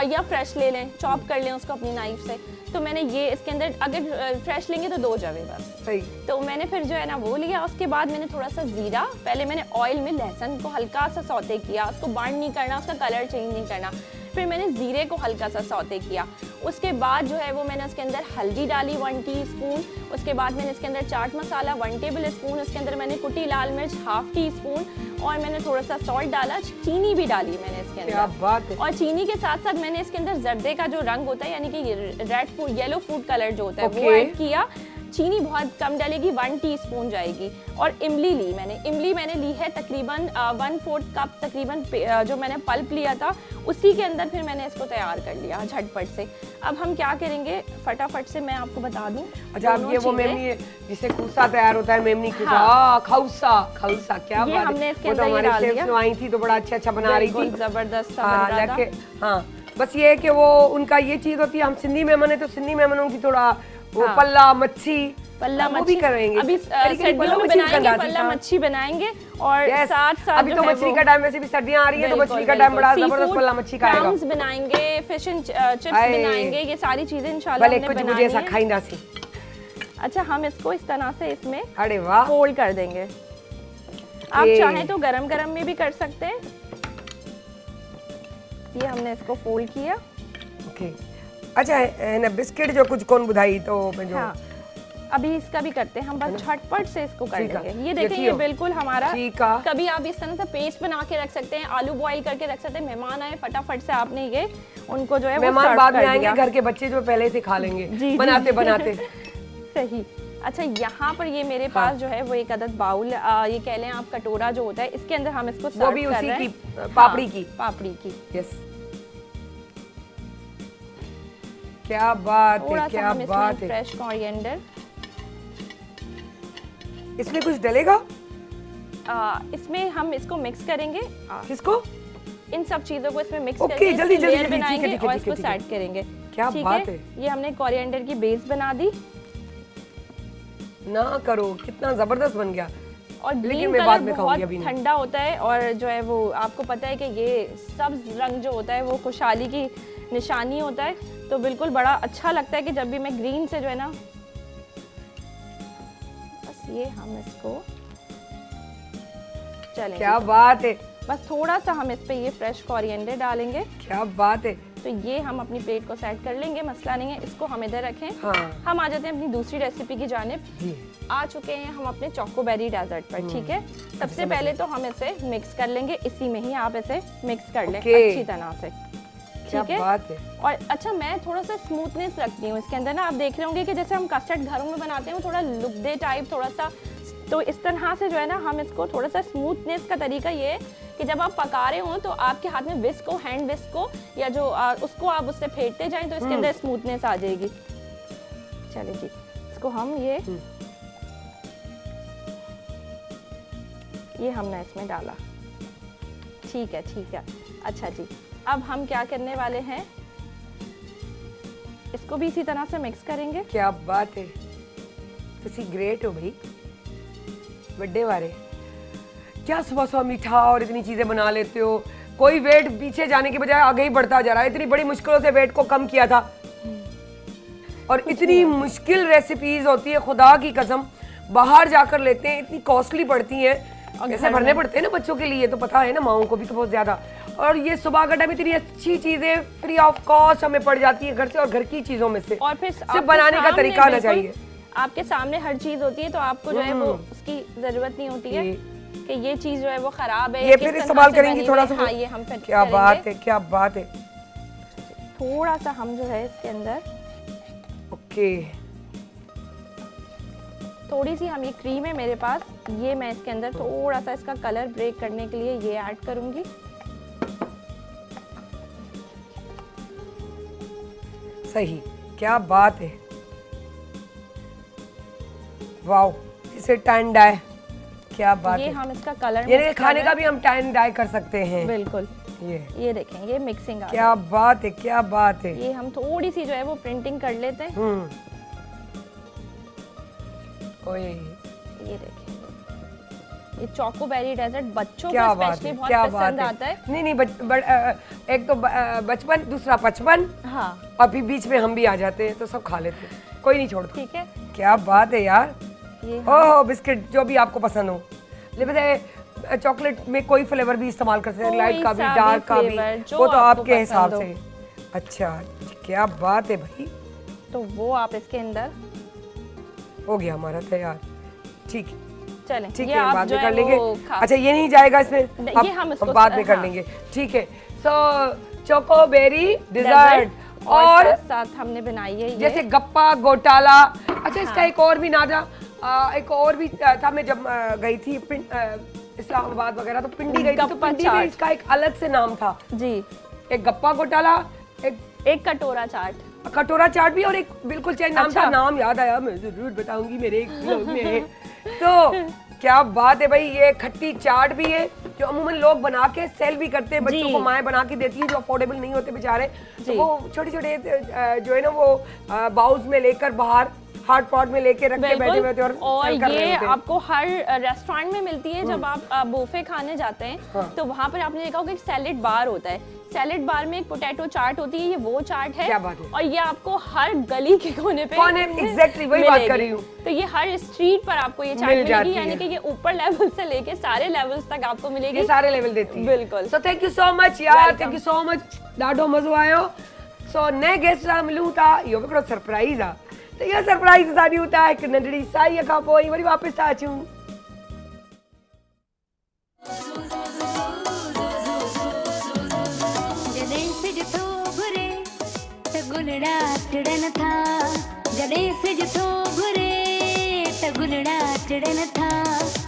या फ्रेश ले लें, चॉप कर लें उसको अपनी नाइफ से। तो मैंने ये इसके अंदर अगर फ्रेश लेंगे तो 2 जवे बस। सही। तो मैंने फिर जो है ना वो लिया। उसके बाद मैंने थोड़ा सा जीरा, पहले मैंने ऑयल में लहसुन को हल्का सा सौते किया, उसको बर्न नहीं करना, उसका कलर चेंज नहीं करना। फिर मैंने जीरे को हल्का सा सौते किया। उसके बाद जो है वो मैंने उसके अंदर हल्दी डाली 1 टीस्पून। उसके बाद मैंने इसके अंदर चाट मसाला 1 टेबल स्पून। उसके अंदर मैंने कुटी लाल मिर्च 1/2 टीस्पून और मैंने थोड़ा सा सॉल्ट डाला। चीनी भी डाली मैंने इसके अंदर। क्या बात है। और चीनी के साथ साथ मैंने इसके अंदर जर्दे का जो रंग होता है यानी कि red food yellow food colour जो होता है वो ऐड किया। चीनी बहुत कम डालेगी, 1 टीस्पून जाएगी। और इमली मैंने ली है तकरीबन 1/4 कप तकरीबन जो मैंने पल्प लिया था उसी के अंदर फिर मैंने इसको तैयार कर लिया झटपट से। अब हम क्या करेंगे फटाफट से मैं आपको बता दूं। अच्छा, अब ये वो मेमनी है जिसे खूसा तैयार होता है, मेमनी खूसा। हाँ। खौसा क्या ये बात हमने है। इसके वो तो अंदर हमारे डाल शेफ्स दिया। आई थी तो बड़ा अच्छा बना रही थी, जबरदस्त सा बन रहा था। हाँ, बस ये है कि वो उनका ये चीज होती है। हम सिंधी मेहमान है तो सिंधी मेहमानों की थोड़ा वो पल्ला मच्छी वो भी करेंगे। अभी सर्दियों में बनाएंगे, पल्ला मच्छी बनाएंगे और साथ अभी तो मछली का टाइम, वैसे भी सर्दियां आ रही है तो मछली का टाइम बड़ा जबरदस्त पल्ला मच्छी का आएगा। प्रॉन्स बनाएंगे, फिश एंड चिप्स बनाएंगे, ये सारी चीजें इंशाल्लाह हमने बनानी है। कुछ मुझे ऐसा खाइंदा सी। अच्छा, हम इसको इस तरह से इसमें अरे वाह फोल्ड कर देंगे। आप चाहें तो गरम में भी कर सकते हैं। ये हमने इसको फोल्ड किया। ओके। अच्छा, ना बिस्किट जो कुछ कौन बुधाई तो मैं जो हाँ, अभी इसका भी करते हैं हम, बस झटपट से इसको कर देंगे। ये देखें, यकीन ये बिल्कुल हमारा। ठीक है। कभी आप इस तरह से पेस्ट बना के रख सकते हैं, आलू बॉईल करके रख सकते हैं। मेहमान आए फटाफट से आपने ये उनको जो है वो मेहमान सर्व बाद में कर आएंगे, दिया। घर के बच्चे जो पहले से खा लेंगे जी, बनाते सही। अच्छा, यहाँ पर ये मेरे पास जो है वो एक अदद बाउल, ये कह लें आप कटोरा जो होता है, इसके अंदर हम इसको सर्व वो भी कर उसी रहे की हैं। पापड़ी हाँ, की। पापड़ी की। यस, क्या बात थोड़ा है, सा क्या हम बात इसमें है। फ्रेश कोरिएंडर, इसमें कुछ डलेगा? इसमें हम इसको मिक्स करेंगे। किसको? इन सब चीजों को इसमें मिक्स ओके, करके जल्दी इसकी जल्दी लेयर जल्दी, बनाएंगे ठीक है, और ठीक है, इसको ठीक है। सेट करेंगे। क्या ठीक बात है। ये हमने कोरिएंडर की बेस बना दी ना करो, कितना जबरदस्त बन गया। और लेकिन ग्रीन मैं बाद कलर में खाऊंगी, अभी बहुत नहीं। ठंडा होता है और जो है वो आपको पता है कि ये सब्ज रंग जो होता है वो खुशहाली की निशानी होता है। तो बिल्कुल बड़ा अच्छा लगता है कि जब भी मैं ग्रीन से जो है ना, बस ये हम इसको चलेंगे। क्या बात है, बस थोड़ा सा हम इस पे ये फ्रेश कोरिएंडर डालेंगे। क्या बात है। तो ये हम अपनी प्लेट को सेट कर लेंगे, मसला नहीं है। इसको हम इधर रखें। हाँ। हम आ जाते हैं अपनी दूसरी रेसिपी की जानिब। जी। आ चुके हैं हम अपने चोकोबेरी डेजर्ट पर। ठीक है, सबसे पहले तो हम इसे मिक्स कर लेंगे। इसी में ही आप इसे मिक्स कर लें अच्छी तरह से। क्या ठीक है बात है। और अच्छा मैं थोड़ा सा स्मूथनेस रखती हूँ इसके अंदर ना, आप देख रहे होंगे कि जैसे हम कस्टर्ड घरों में बनाते हैं वो थोड़ा लुगदे टाइप थोड़ा सा, तो इस तरह से जो है ना हम इसको थोड़ा सा स्मूथनेस का तरीका ये है कि जब आप पका रहे हो तो आपके हाथ में विस्क हो, हैंड विस्क हो या जो उसको आप उससे फेंटते जाएं तो इसके अंदर स्मूथनेस आ जाएगी। चलिए जी, इसको हम ये हमने इसमें डाला, ठीक है ठीक है। अच्छा जी, अब हम क्या करने वाले हैं, इसको भी इसी तरह से मिक्स करेंगे। क्या बात है, तुसी ग्रेट हो भाई, बर्थडे वाले। क्या सुबह सुबह मीठा और इतनी चीजें बना लेते हो, कोई वेट पीछे जाने के बजाय आगे ही बढ़ता जा रहा है। इतनी बड़ी मुश्किलों से वेट को कम किया था और इतनी मुश्किल रेसिपीज होती है, खुदा की कसम बाहर जाकर लेते हैं, इतनी कॉस्टली पड़ती हैं, ऐसे भरने पड़ते हैं ना बच्चों के लिए, तो पता है ना माओं को भी तो बहुत ज्यादा। और ये सुबह का टाइम इतनी अच्छी चीजें फ्री ऑफ कॉस्ट हमें पड़ जाती है घर से और घर की चीजों में से, और फिर सिर्फ बनाने का तरीका आना चाहिए। आपके सामने हर चीज होती है तो आपको जो है वो उसकी जरूरत नहीं होती है कि ये चीज जो है वो खराब है, ये फिर इस्तेमाल करेंगी थोड़ा सा। हाँ, ये हम फिर क्या बात है, क्या बात है। थोड़ा सा हम जो है इसके अंदर ओके, थोड़ी सी हम ये क्रीम है मेरे पास, ये मैं इसके अंदर थोड़ा सा इसका कलर ब्रेक करने के लिए ये ऐड करूंगी। सही, क्या बात है, वाओ, इसे टैन डाई, क्या बात ये है। हम इसका कलर ये खाने का भी हम टैन डाई कर सकते हैं। बिल्कुल, ये देखें ये मिक्सिंग क्या बात है, क्या बात है। ये हम थोड़ी सी जो है वो प्रिंटिंग कर लेते हैं। ओए, ये देखिए, ये चोकोबेरी डेजर्ट बच्चों को स्पेशली बहुत पसंद आता है। नहीं एक तो बचपन, दूसरा बचपन, हाँ, और फिर बीच में हम भी आ जाते हैं तो सब खा लेते हैं, कोई नहीं छोड़ता। ठीक है, क्या बात है यार। ये ओह, बिस्किट जो भी आपको पसंद हो, लेकिन चॉकलेट में कोई फ्लेवर भी इस्तेमाल कर सकते हैं, लाइट का भी, डार्क का भी, वो तो आपके हिसाब से। अच्छा, क्या बात है भाई। तो वो आप इसके अंदर हो गया हमारा तैयार, ठीक है, चलें, ठीक ये है, आप बाद जो में है कर लेंगे। वो अच्छा, ये नहीं जाएगा इसमें, ये हम इसको बाद में कर हाँ। लेंगे, ठीक है। सो चोकोबेरी डिजर्ट और साथ हमने बनाई है ये, जैसे गप्पा घोटाला। अच्छा, इसका एक और भी नाम था, एक और भी था, मैं जब गई थी इस्लामाबाद वगैरह तो पिंडी गई थी, तो पिंडी में इसका एक अलग से नाम था जी, एक गप्पा घोटाला, एक कटोरा चाट, कटोरा चाट भी, और एक बिल्कुल चेंज नाम अच्छा। था, नाम याद आया, मैं जरूर बताऊंगी मेरे एक ब्लॉग में। तो क्या बात है भाई, ये खट्टी चाट भी है जो अमूमन लोग बना के सेल भी करते हैं, बच्चों को माएं बना के देती है जो अफोर्डेबल नहीं होते बेचारे, तो वो छोटे छोटे जो है ना वो बाउल्स में लेकर बाहर हॉट पॉट में लेके रख के बैठे हुए थे और ये आपको हर रेस्टोरेंट में मिलती है। जब आप बुफे खाने जाते हैं तो वहाँ पर आपने देखा होगा एक सैलेड बार होता है, सैलेड बार में एक पोटैटो चाट होती है, ये वो चाट है। क्या बात है। और ये आपको हर गली के कोने पे एग्जैक्टली वही बात कर रही हूँ, तो ये हर स्ट्रीट पर आपको ये चाट मिलेगी, यानी कि ये ऊपर लेवल से लेके सारे लेवल्स तक आपको मिलेगी, ये सारे लेवल देती है। बिल्कुल। सो थैंक यू सो मच यार, थैंक यू सो मच, ॾाढो मज़ो आयो। सो नए गेस्ट सां मिलूं था, इहो हिकिड़ो सरप्राइज़ आहे, तो इहो सरप्राइज़ असां ॾियूं था हिकु नंढड़ी साईअ खां पोइ वरी वापसि था अचूं। जॾहिं सिज थो घुरे त गुलड़ा टिड़न था, जॾहिं सिज थो घुरे त गुलड़ा टिड़न था,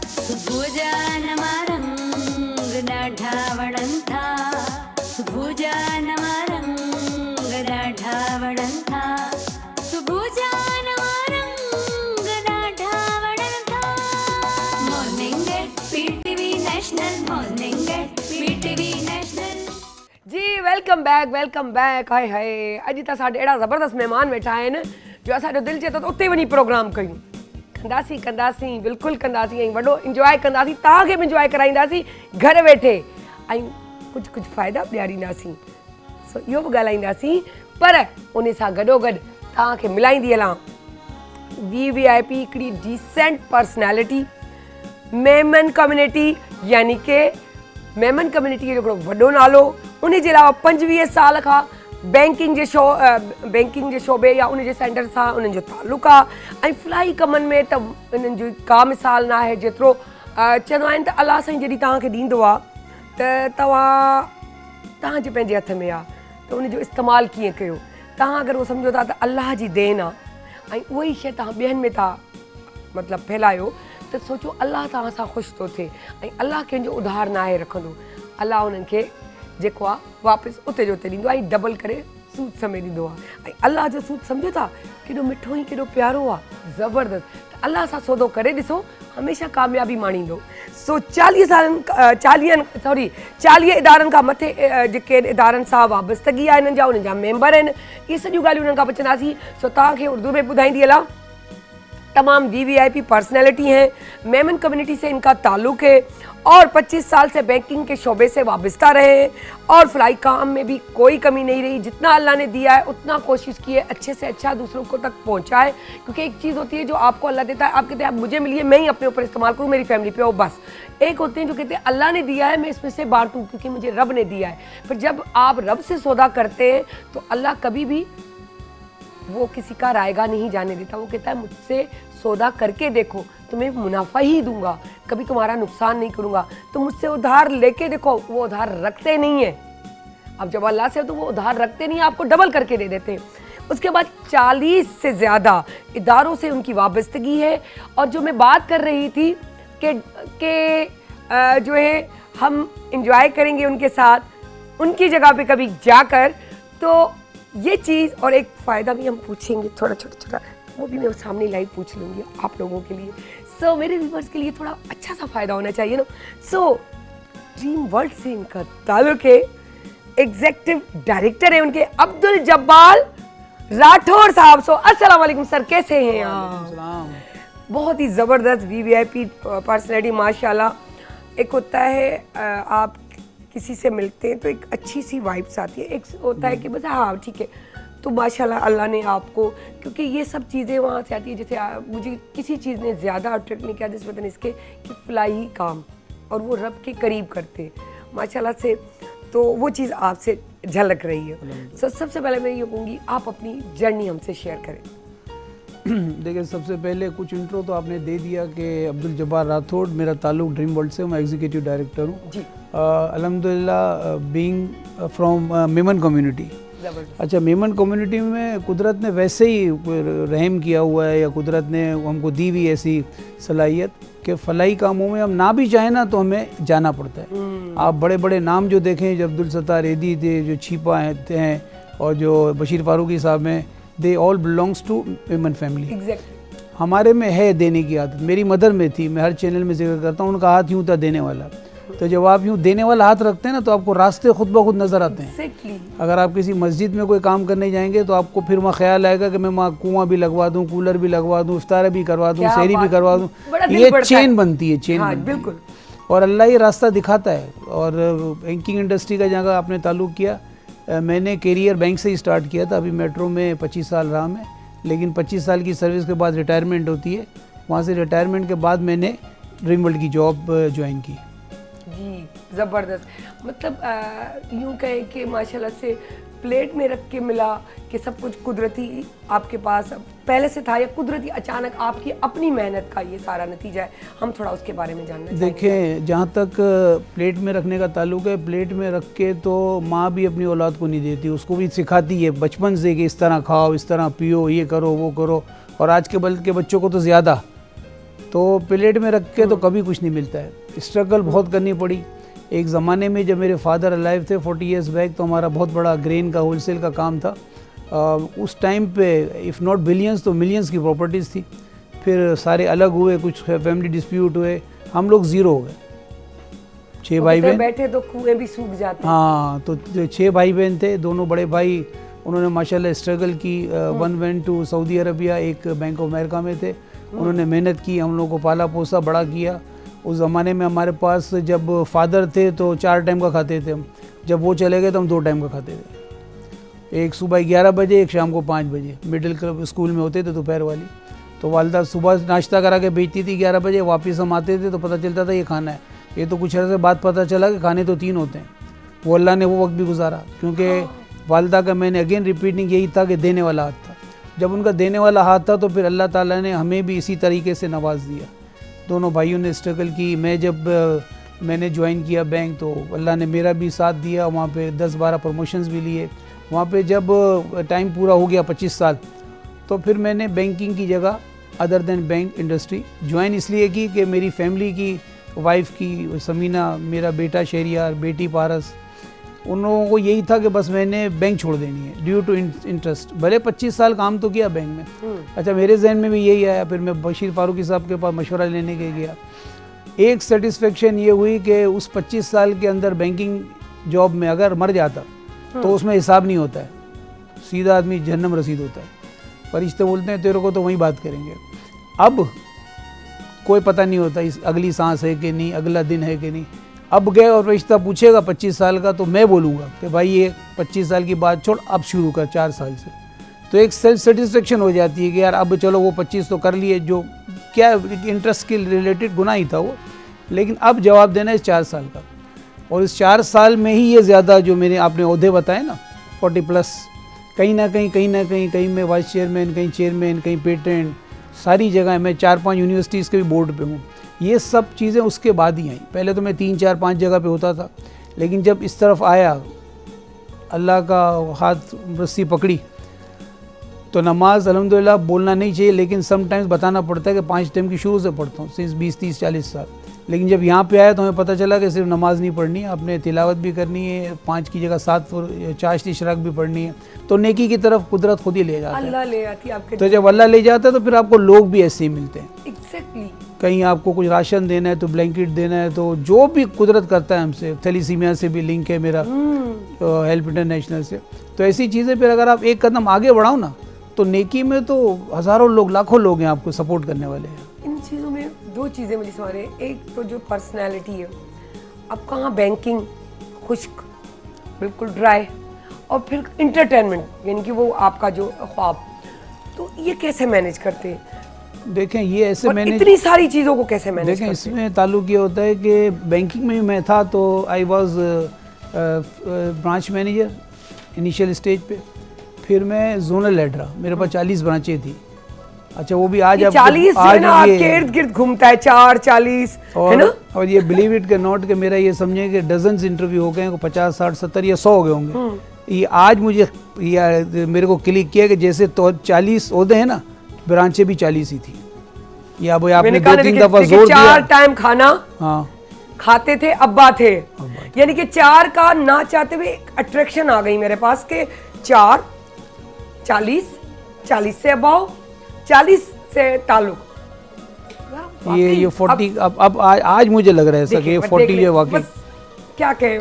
सुबुह जा नवां रंग ॾाढा वणनि था, सुबुह जा नवां रंग ॾाढा वणनि था, सुबुह जा नवां रंग ॾाढा वणनि था। Morning at PTV national, morning at PTV national. जी वेलकम बैक। हाय हाय, अॼु त असां अहिड़ा ज़बरदस्त महिमान वेठा आहिनि जो असांजो दिलि चए थो त उते वञी प्रोग्राम कयूं, कंदासीं बिल्कुलु कंदासीं, ऐं वॾो इंजॉय कंदासीं, तव्हांखे बि इंजॉय कराईंदासीं घर वेठे, ऐं कुझु फ़ाइदा बि ॾियारींदासीं, सो इहो बि ॻाल्हाईंदासीं, पर उन सां गॾोगॾु तव्हांखे मिलाईंदी हलां VIP हिकिड़ी डिसेंट पर्सनैलिटी, मेमन कम्युनिटी, यानी कि मेमन कम्युनिटी जो हिकिड़ो वॾो नालो, उन जे अलावा 25 साल खां बैंकिंग जे शोबे या उन जे सेंटर सां उन्हनि जो तालुक़ु आहे, ऐं फलाही कमनि में त उन्हनि जी का मिसाल न आहे, जेतिरो चवंदा आहिनि त अलाह साईं जॾहिं तव्हांखे ॾींदो आहे त तव्हांजे पंहिंजे हथ में आहे, त त उन जो इस्तेमालु कीअं कयो। तव्हां अगरि उहो सम्झो था त अलाह जी देन आहे ऐं उहा ई शइ तव्हां ॿियनि में था मतिलबु फैलायो त सोचो अलाह तव्हां सां ख़ुशि थो थिए ऐं अलाह कंहिंजो उधार न आहे रखंदो। अलाह उन्हनि खे जेको आहे वापसि उते जो उते ॾींदो आहे ऐं डबल करे सूद समेत ॾींदो आहे। ऐं अलाह जो सूद सम्झो था केॾो मिठो ऐं केॾो प्यारो आहे, ज़बरदस्त। त अलाह सां सौदो करे ॾिसो, हमेशह कामयाबी माणींदो। सो 40 इदारनि खां मथे जेके इदारनि सां वाबस्तगी आहे हिननि जा, उन्हनि जा मेंबर आहिनि, इहे सॼियूं ॻाल्हियूं उन्हनि खां पुछंदासीं। सो तव्हांखे उर्दू में ॿुधाईंदी हलां। तमाम वीवीआईपी पर्सनैलिटी हैं, मेमन कम्युनिटी से इनका ताल्लुक़ है और 25 साल से बैंकिंग के शोबे से वाबस्ता रहे हैं और फलाई काम में भी कोई कमी नहीं रही। जितना अल्लाह ने दिया है उतना कोशिश की है अच्छे से अच्छा दूसरों को तक पहुंचाए, क्योंकि एक चीज़ होती है जो आपको अल्लाह देता है, आप कहते हैं मुझे मिली है, मैं ही अपने ऊपर इस्तेमाल करूँ, मेरी फैमिली पे हो बस। एक होते हैं जो कहते हैं अल्लाह ने दिया है, मैं इसमें से बांटूँ क्योंकि मुझे रब ने दिया है। पर जब आप रब से सौदा करते हैं तो अल्लाह कभी भी वो किसी का रायगा नहीं जाने देता। वो कहता है मुझसे सौदा करके देखो, तुम्हें मुनाफा ही दूंगा, कभी तुम्हारा नुकसान नहीं करूंगा। तो मुझसे उधार लेके देखो, वो उधार रखते नहीं है। अब जब अल्लाह से तो वो उधार रखते नहीं, आपको डबल करके दे देते हैं। उसके बाद 40 से ज़्यादा इदारों से उनकी वाबस्तगी है। और जो मैं बात कर रही थी कि जो है हम इंजॉय करेंगे उनके साथ, उनकी जगह पे कभी जाकर, तो ये चीज़ और एक फ़ायदा भी हम पूछेंगे थोड़ा छोटा, वो भी मैं सामने लाइव पूछ लूँगी आप लोगों के लिए। सो मेरे व्यूवर्स के लिए थोड़ा अच्छा सा फ़ायदा होना चाहिए ना। सो ड्रीम वर्ल्ड से इनका ताल्लुक़ है, एग्जीक्यूटिव डायरेक्टर है उनके अब्दुल जब्बार राठौड़ साहब। सो अस्सलाम वालेकुम सर, कैसे हैं आप? बहुत ही ज़बरदस्त वीवीआईपी पर्सनैलिटी माशाल्लाह। एक होता है आप किसी से मिलते हैं तो एक अच्छी सी वाइब्स आती है, एक होता है कि बस हाँ ठीक है। तो माशाल्लाह अल्लाह ने आपको, क्योंकि ये सब चीज़ें वहाँ से आती है, जैसे मुझे किसी चीज़ ने ज़्यादा अट्रैक्ट नहीं किया जिस वजह इसके कि फलाही काम और वो रब के करीब करते माशाल्लाह से, तो वो चीज़ आपसे झलक रही है। सो सबसे पहले मैं ये कहूँगी आप अपनी जर्नी हमसे शेयर करें। देखिए, सबसे पहले कुछ इंट्रो तो आपने दे दिया कि अब्दुल जब्बार राठौड़, मेरा ताल्लुक़ ड्रीम वर्ल्ड से, मैं एग्जीक्यूटिव डायरेक्टर हूँ जी। अल्हम्दुलिल्लाह बीइंग फ्रॉम मेमन कम्युनिटी। अच्छा, मेमन कम्युनिटी में कुदरत ने वैसे ही रहम किया हुआ है, या कुदरत ने हमको दी हुई ऐसी सलाहियत कि फलाई कामों में हम ना भी चाहें ना तो हमें जाना पड़ता है। आप बड़े बड़े नाम जो देखें, जो अब्दुल सत्तार एदी थे, जो छिपा हैं, और जो बशीर फारूकी साहब हैं, they all belongs to Memon family. हमारे में है देने की आदत, मेरी मदर में थी, मैं हर चैनल में जिक्र करता हूँ, उनका हाथ यूँ था देने वाला। तो जब आप यूँ देने वाला हाथ रखते हैं ना तो आपको रास्ते खुद ब खुद नज़र आते हैं। अगर आप किसी मस्जिद में कोई काम करने जाएंगे तो आपको फिर वहाँ ख्याल आएगा कि मैं वहाँ कुआं भी लगवा दूँ, कूलर भी लगवा दूँ, इफ्तार भी करवा दूँ, सहरी भी करवा दूँ। ये चेन बनती है, चेन बनती है। बिल्कुल। और अल्लाह ये रास्ता दिखाता है। और बैंकिंग इंडस्ट्री का जहाँ आपने ताल्लुक़ किया, मैंने कैरियर बैंक से ही स्टार्ट किया था। अभी मेट्रो में 25 साल रहा मैं, लेकिन 25 साल की सर्विस के बाद रिटायरमेंट होती है। वहाँ से रिटायरमेंट के बाद मैंने ड्रीम वर्ल्ड की जॉब ज्वाइन की जी। ज़बरदस्त। मतलब यूँ कहें कि माशाल्लाह से प्लेट में रख के मिला कि सब कुछ कुदरती आपके पास पहले से था, या कुदरती अचानक आपकी अपनी मेहनत का ये सारा नतीजा है? हम थोड़ा उसके बारे में जानना चाहेंगे। देखें, जहाँ तक प्लेट में रखने का ताल्लुक है, प्लेट में रख के तो माँ भी अपनी औलाद को नहीं देती, उसको भी सिखाती है बचपन से कि इस तरह खाओ, इस तरह पियो, ये करो, वो करो। और आज के बल के बच्चों को तो ज़्यादा, तो प्लेट में रख के तो कभी कुछ नहीं मिलता है। स्ट्रगल बहुत करनी पड़ी। एक ज़माने में जब मेरे फादर अलाइव थे 40 ईयर्स बैक, तो हमारा बहुत बड़ा ग्रेन का होलसेल का काम था। उस टाइम पे इफ़ नॉट बिलियंस तो मिलियंस की प्रॉपर्टीज़ थी। फिर सारे अलग हुए, कुछ फैमिली डिस्प्यूट हुए, हम लोग ज़ीरो हो गए। 6 भाई बहन बैठे तो कुएं भी सूख जाते। हाँ, तो 6 भाई बहन थे। दोनों बड़े भाई उन्होंने माशाल्लाह स्ट्रगल की। One went to Saudi Arabia, एक बैंक ऑफ अमेरिका में थे। उन्होंने मेहनत की, हम लोगों को पाला पोसा बड़ा किया। उस ज़माने में हमारे पास जब फादर थे तो 4 टाइम का खाते थे हम, जब वो चले गए तो हम 2 टाइम का खाते थे। एक सुबह 11 बजे, एक शाम को 5 बजे। मिडिल क्लब स्कूल में होते थे दोपहर वाली, तो वालदा सुबह नाश्ता करा के भेजती थी 11 बजे। वापस हम आते थे तो पता चलता था ये खाना है। ये तो कुछ अर्से बाद पता चला कि खाने तो 3 होते हैं। वो अल्लाह ने वो वक्त भी गुजारा, क्योंकि वालदा का, मैंने अगेन रिपीटिंग यही था कि देने वाला हाथ था। जब उनका देने वाला हाथ था तो फिर अल्लाह ताला ने हमें भी इसी तरीके से नवाज दिया। दोनों भाइयों ने स्ट्रगल की। मैं जब मैंने ज्वाइन किया बैंक, तो अल्लाह ने मेरा भी साथ दिया। वहाँ पे 10-12 प्रमोशंस भी लिए। वहाँ पे जब टाइम पूरा हो गया 25 साल, तो फिर मैंने बैंकिंग की जगह other than bank industry join इसलिए की कि मेरी फैमिली की, वाइफ की समीना, मेरा बेटा शहरियार, बेटी पारस, उन लोगों को यही था कि बस मैंने बैंक छोड़ देनी है ड्यू टू इंटरेस्ट। भले 25 साल काम तो किया बैंक में। अच्छा, मेरे जहन में भी यही आया। फिर मैं बशीर फारूकी साहब के पास मशवरा लेने के गया। एक सेटिस्फेक्शन ये हुई कि उस 25 साल के अंदर बैंकिंग जॉब में अगर मर जाता तो उसमें हिसाब नहीं होता है, सीधा आदमी जहन्नम रसीद होता है। फरिश्ते बोलते हैं तेरे को तो वही बात करेंगे। अब कोई पता नहीं होता इस अगली सांस है कि नहीं, अगला दिन है कि नहीं। अब गए और फरिश्ता पूछेगा 25 साल का, तो मैं बोलूँगा कि भाई ये 25 साल की बात छोड़, अब शुरू कर 4 साल से। तो एक सेल्फ सेटिस्फेक्शन हो जाती है कि यार अब चलो वो 25 तो कर लिए, जो क्या इंटरेस्ट के रिलेटेड गुना ही था वो, लेकिन अब जवाब देना है इस 4 साल का। और इस 4 साल में ही ये ज़्यादा जो मैंने आपने ओहदे बताए ना 40+, कहीं ना कहीं मैं वाइस चेयरमैन, कहीं चेयरमैन, कहीं पेटेंट, सारी जगह मैं 4-5 यूनिवर्सिटीज़ के भी बोर्ड पे हूँ। ये सब चीज़ें उसके बाद ही आई। पहले तो मैं 3-4-5 जगह पे होता था, लेकिन जब इस तरफ आया, अल्लाह का हाथ रस्सी पकड़ी, तो नमाज अल्हम्दुलिल्लाह बोलना नहीं चाहिए, लेकिन समटाइम्स बताना पड़ता है कि 5 टाइम की शुरू से पढ़ता हूँ सिंस 20-30-40 साल। लेकिन जब यहाँ पे आया तो हमें पता चला कि सिर्फ नमाज नहीं पढ़नी है, आपने तिलावत भी करनी है, 5 की जगह 7 चाश्त इशराक भी पढ़नी है। तो नेकी की तरफ कुदरत खुद ही ले जाता है, अल्लाह ले आती है आपके। तो जब अल्लाह ले जाता है तो फिर आपको लोग भी ऐसे ही मिलते हैं। एग्जैक्टली। कहीं आपको कुछ राशन देना है तो ब्लैंकेट देना है, तो जो भी कुदरत करता है हमसे। थैलीसीमिया से भी लिंक है मेरा, हेल्प इंटरनेशनल से। तो ऐसी चीज़ें फिर अगर आप एक कदम आगे बढ़ाओ ना, तो नेकी में तो हज़ारों लोग, लाखों लोग हैं आपको सपोर्ट करने वाले हैं। इन चीज़ों में 2 चीज़ें मुझे समझ रही है। एक तो जो पर्सनैलिटी है, अब कहाँ बैंकिंग खुश्क बिल्कुल ड्राई, और फिर इंटरटेनमेंट यानी कि वो आपका जो ख्वाब, तो ये कैसे मैनेज करते हैं? देखें ये ऐसे और मैंने इतनी सारी चीज़ों को कैसे मैनेज देखें, करते हैं? इसमें ताल्लुक ये होता है कि बैंकिंग में भी मैं था तो I was branch manager initial stage पे, फिर मैं जोनल हेड रहा, मेरे पास 40 ब्रांचें थी। अच्छा, वो भी आज 40 जो है ना आपके इर्द गिर्द घूमता है, 4-40 है ना। और ये बिलीव इट के नॉट कि मेरा ये समझे कि डजन्स इंटरव्यू हो गए, 50, 60, 70 या 100 हो गए होंगे। ये आज मुझे मेरे को क्लिक किया कि जैसे तो 40 ओहदे हैं ना, ब्रांचें भी 40 ही थी। या वो आपने 2-3 दफा जोर दिया। 4 टाइम खाना हाँ खाते थे, अब्बा थे, यानी कि 4 का ना चाहते हुए एक अट्रैक्शन आ गई मेरे पास के 4, 40 से अबाव, 40 से ताल्लुक। ये 40 अब आज मुझे लग रहा है सर कि 40 जो वाकई क्या कहें।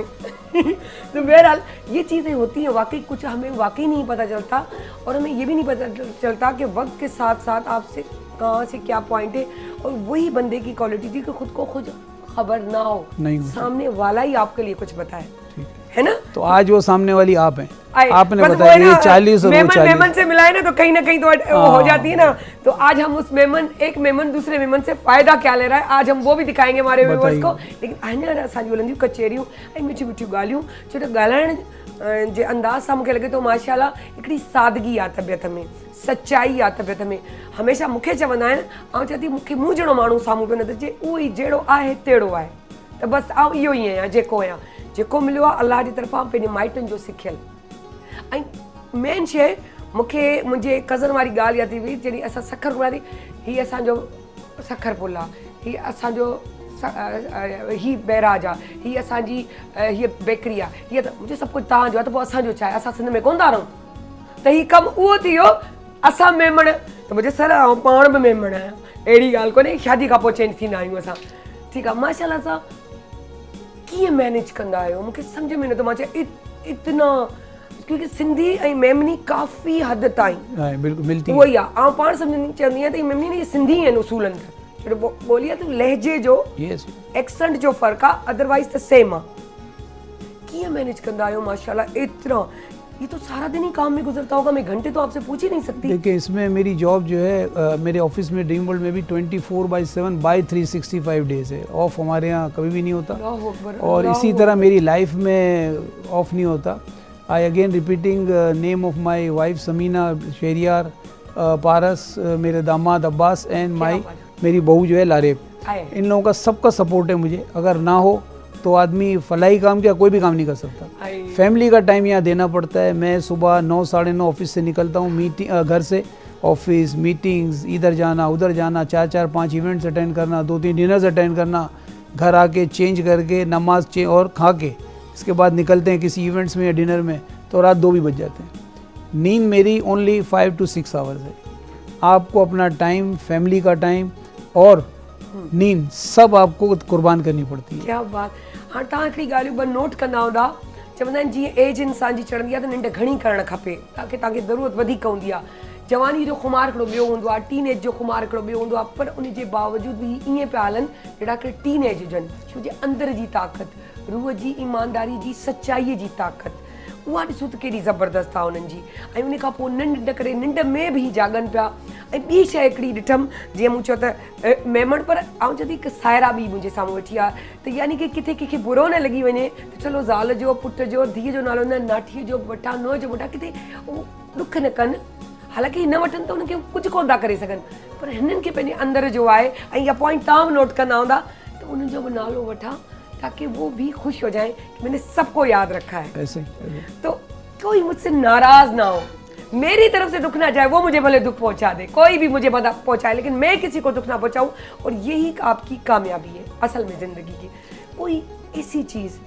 तो बहरहाल ये चीज़ें होती हैं वाकई, कुछ हमें वाकई नहीं पता चलता, और हमें ये भी नहीं पता चलता कि वक्त के साथ साथ आपसे कहाँ से क्या पॉइंट है। और वही बंदे की क्वालिटी थी कि खुद को खुद खबर ना हो, सामने वाला ही आपके लिए कुछ बताए, है ना। तो आज वो सामने वाली आप हैं, आपने बस बताया वो है ना, 40 और वो 40। मेमन से मिलाए ना तो कहीं ना कहीं तो वो हो जाती है ना। तो आज हम उस एक मेमन दूसरे मेमन से फायदा क्या ले रहा है, आज हम वो भी दिखाएंगे हमारे व्यूअर्स को। लेकिन आने असांजी बोलंदी कचेरियूं ऐं मिठी मिठी ॻाल्हियूं, छो त ॻाल्हाइण जे अंदाज़ सां मूंखे लॻे थो माशाल्लाह हिकिड़ी सादगी आहे तबियत में, सच्चाई आहे तबियत में। हमेशह मूंखे चवंदा आहिनि, ऐं चवंदी मूंखे मूं जहिड़ो माण्हू साम्हूं पियो नथो अचे, उहो ई जहिड़ो आहे तहिड़ो आहे। त बसि आउं इहो ई आहियां जेको आहियां, जेको मिलियो आहे अलाह जी तरफ़ां पंहिंजे माइटनि जो सिखियल। ऐं मेन शइ मूंखे मुंहिंजे कज़न वारी ॻाल्हि यादि थी वई, जॾहिं असां सखर घुराईंदी, हीअ असांजो सखर पुल आहे, हीअ असांजो ही बैराज आहे, हीअ असांजी हीअ बेकरी आहे, हीअ त मुंहिंजो सभु कुझु तव्हांजो आहे, त पोइ असांजो छा आहे, असां सिंध में कोन था रहूं, त हीअ कमु उहो थी वियो असां मेमण। त मुंहिंजे सर आउं पाण बि मेमण आहियां, अहिड़ी ॻाल्हि कोन्हे, शादी खां पोइ चेंज थींदा आहियूं असां। ठीकु आहे, माशाल्लाह सां कीअं मैनेज कंदा आहियो, मूंखे सम्झ में नथो। मां चयो इतना, क्योंकि सिंधी ऐं मेमनी काफ़ी हद ताईं बिल्कुलु मिलती उहो ई आहे। ऐं पाण सम्झंदी चवंदी आहियां त हीअ मेमनी न सिंधी आहिनि उसूलनि ते, छो ॿोली आहे त लहजे जो एक्सेंट जो फ़र्क़ु आहे, अदरवाइज़ त सेम आहे। कीअं मैनेज कंदा आहियो माशाल्लाह इतना, ये तो सारा दिन ही काम में गुजरता होगा, मैं घंटे तो आपसे पूछ ही नहीं सकती। देखिए इसमें मेरी जॉब जो है मेरे ऑफिस में ड्रीम वर्ल्ड में भी 24/7 बाय 365 डेज है, ऑफ हमारे यहाँ कभी भी नहीं होता, और इसी तरह मेरी लाइफ में ऑफ नहीं होता। I again repeating name of my wife Samina Shahryar, Paras, मेरे दामाद अब्बास एंड मेरी बहू जो है लारेब, इन लोगों का सबका सपोर्ट है मुझे। अगर ना हो तो आदमी फलाही काम क्या कोई भी काम नहीं कर सकता। फैमिली का टाइम यहाँ देना पड़ता है। मैं सुबह 9 साढ़े 9 ऑफिस से निकलता हूँ, मीटिंग घर से ऑफिस, मीटिंग्स, इधर जाना उधर जाना, 4-5 इवेंट्स अटेंड करना, 2-3 डिनर्स अटेंड करना, घर आके चेंज करके नमाज और खा के इसके बाद निकलते हैं किसी इवेंट्स में या डिनर में, तो रात 2 भी बज जाते हैं। नींद मेरी ओनली 5 to 6 आवर्स है। आपको अपना टाइम, फैमिली का टाइम और नींद सब आपको कुर्बान करनी पड़ती है। क्या बात। हाँ, तव्हां हिकिड़ी ॻाल्हि ॿ नोट कंदा हूंदा, चवंदा आहिनि जीअं एज इंसान जी चढ़ंदी आहे त निंड घणी करणु खपे, ताकी तव्हांखे ज़रूरत वधीक हूंदी आहे। जवानी जो खुमार हिकिड़ो ॿियो हूंदो आहे, टीनेज जो खुमार हिकिड़ो ॿियो हूंदो आहे, पर उन जे बावजूद बि ईअं पिया हलनि जहिड़ा कि टीनेज हुजनि, छो जे अंदर जी ताक़त, रूह जी ईमानदारी जी, सचाईअ जी ताक़त, उहा ॾिसो त केॾी ज़बरदस्त आहे उन्हनि जी। ऐं उन खां पोइ निंड न करे निंड में बि जागनि पिया। ऐं ॿी शइ हिकिड़ी ॾिठमि, जीअं मूं चयो त मेमण, पर आउं चवंदी हिकु सायरा बि मुंहिंजे साम्हूं वेठी आहे, त यानी कि किथे कंहिंखे बुरो न लॻी वञे त चलो ज़ाल जो, पुट जो, धीअ जो नालो न, नाठीअ जो वठां, नुंहुं जो वठां, किथे उहो ॾुख न कनि। हालांकि न वठनि त उनखे कुझु कोन था करे सघनि, पर हिननि खे पंहिंजे अंदर जो आहे। ऐं इहा पॉइंट तव्हां बि नोट कंदा हूंदा, त उन्हनि जो बि नालो वठां ताकि वो भी खुश हो जाए कि मैंने सबको याद रखा है। ऐसे तो कोई मुझसे नाराज ना हो, मेरी तरफ से दुख ना जाए, वो मुझे भले दुख पहुंचा दे, कोई भी मुझे पहुंचाए, लेकिन मैं किसी को दुख ना पहुंचाऊं। और यही आपकी कामयाबी है असल में ज़िंदगी की। कोई ऐसी चीज़,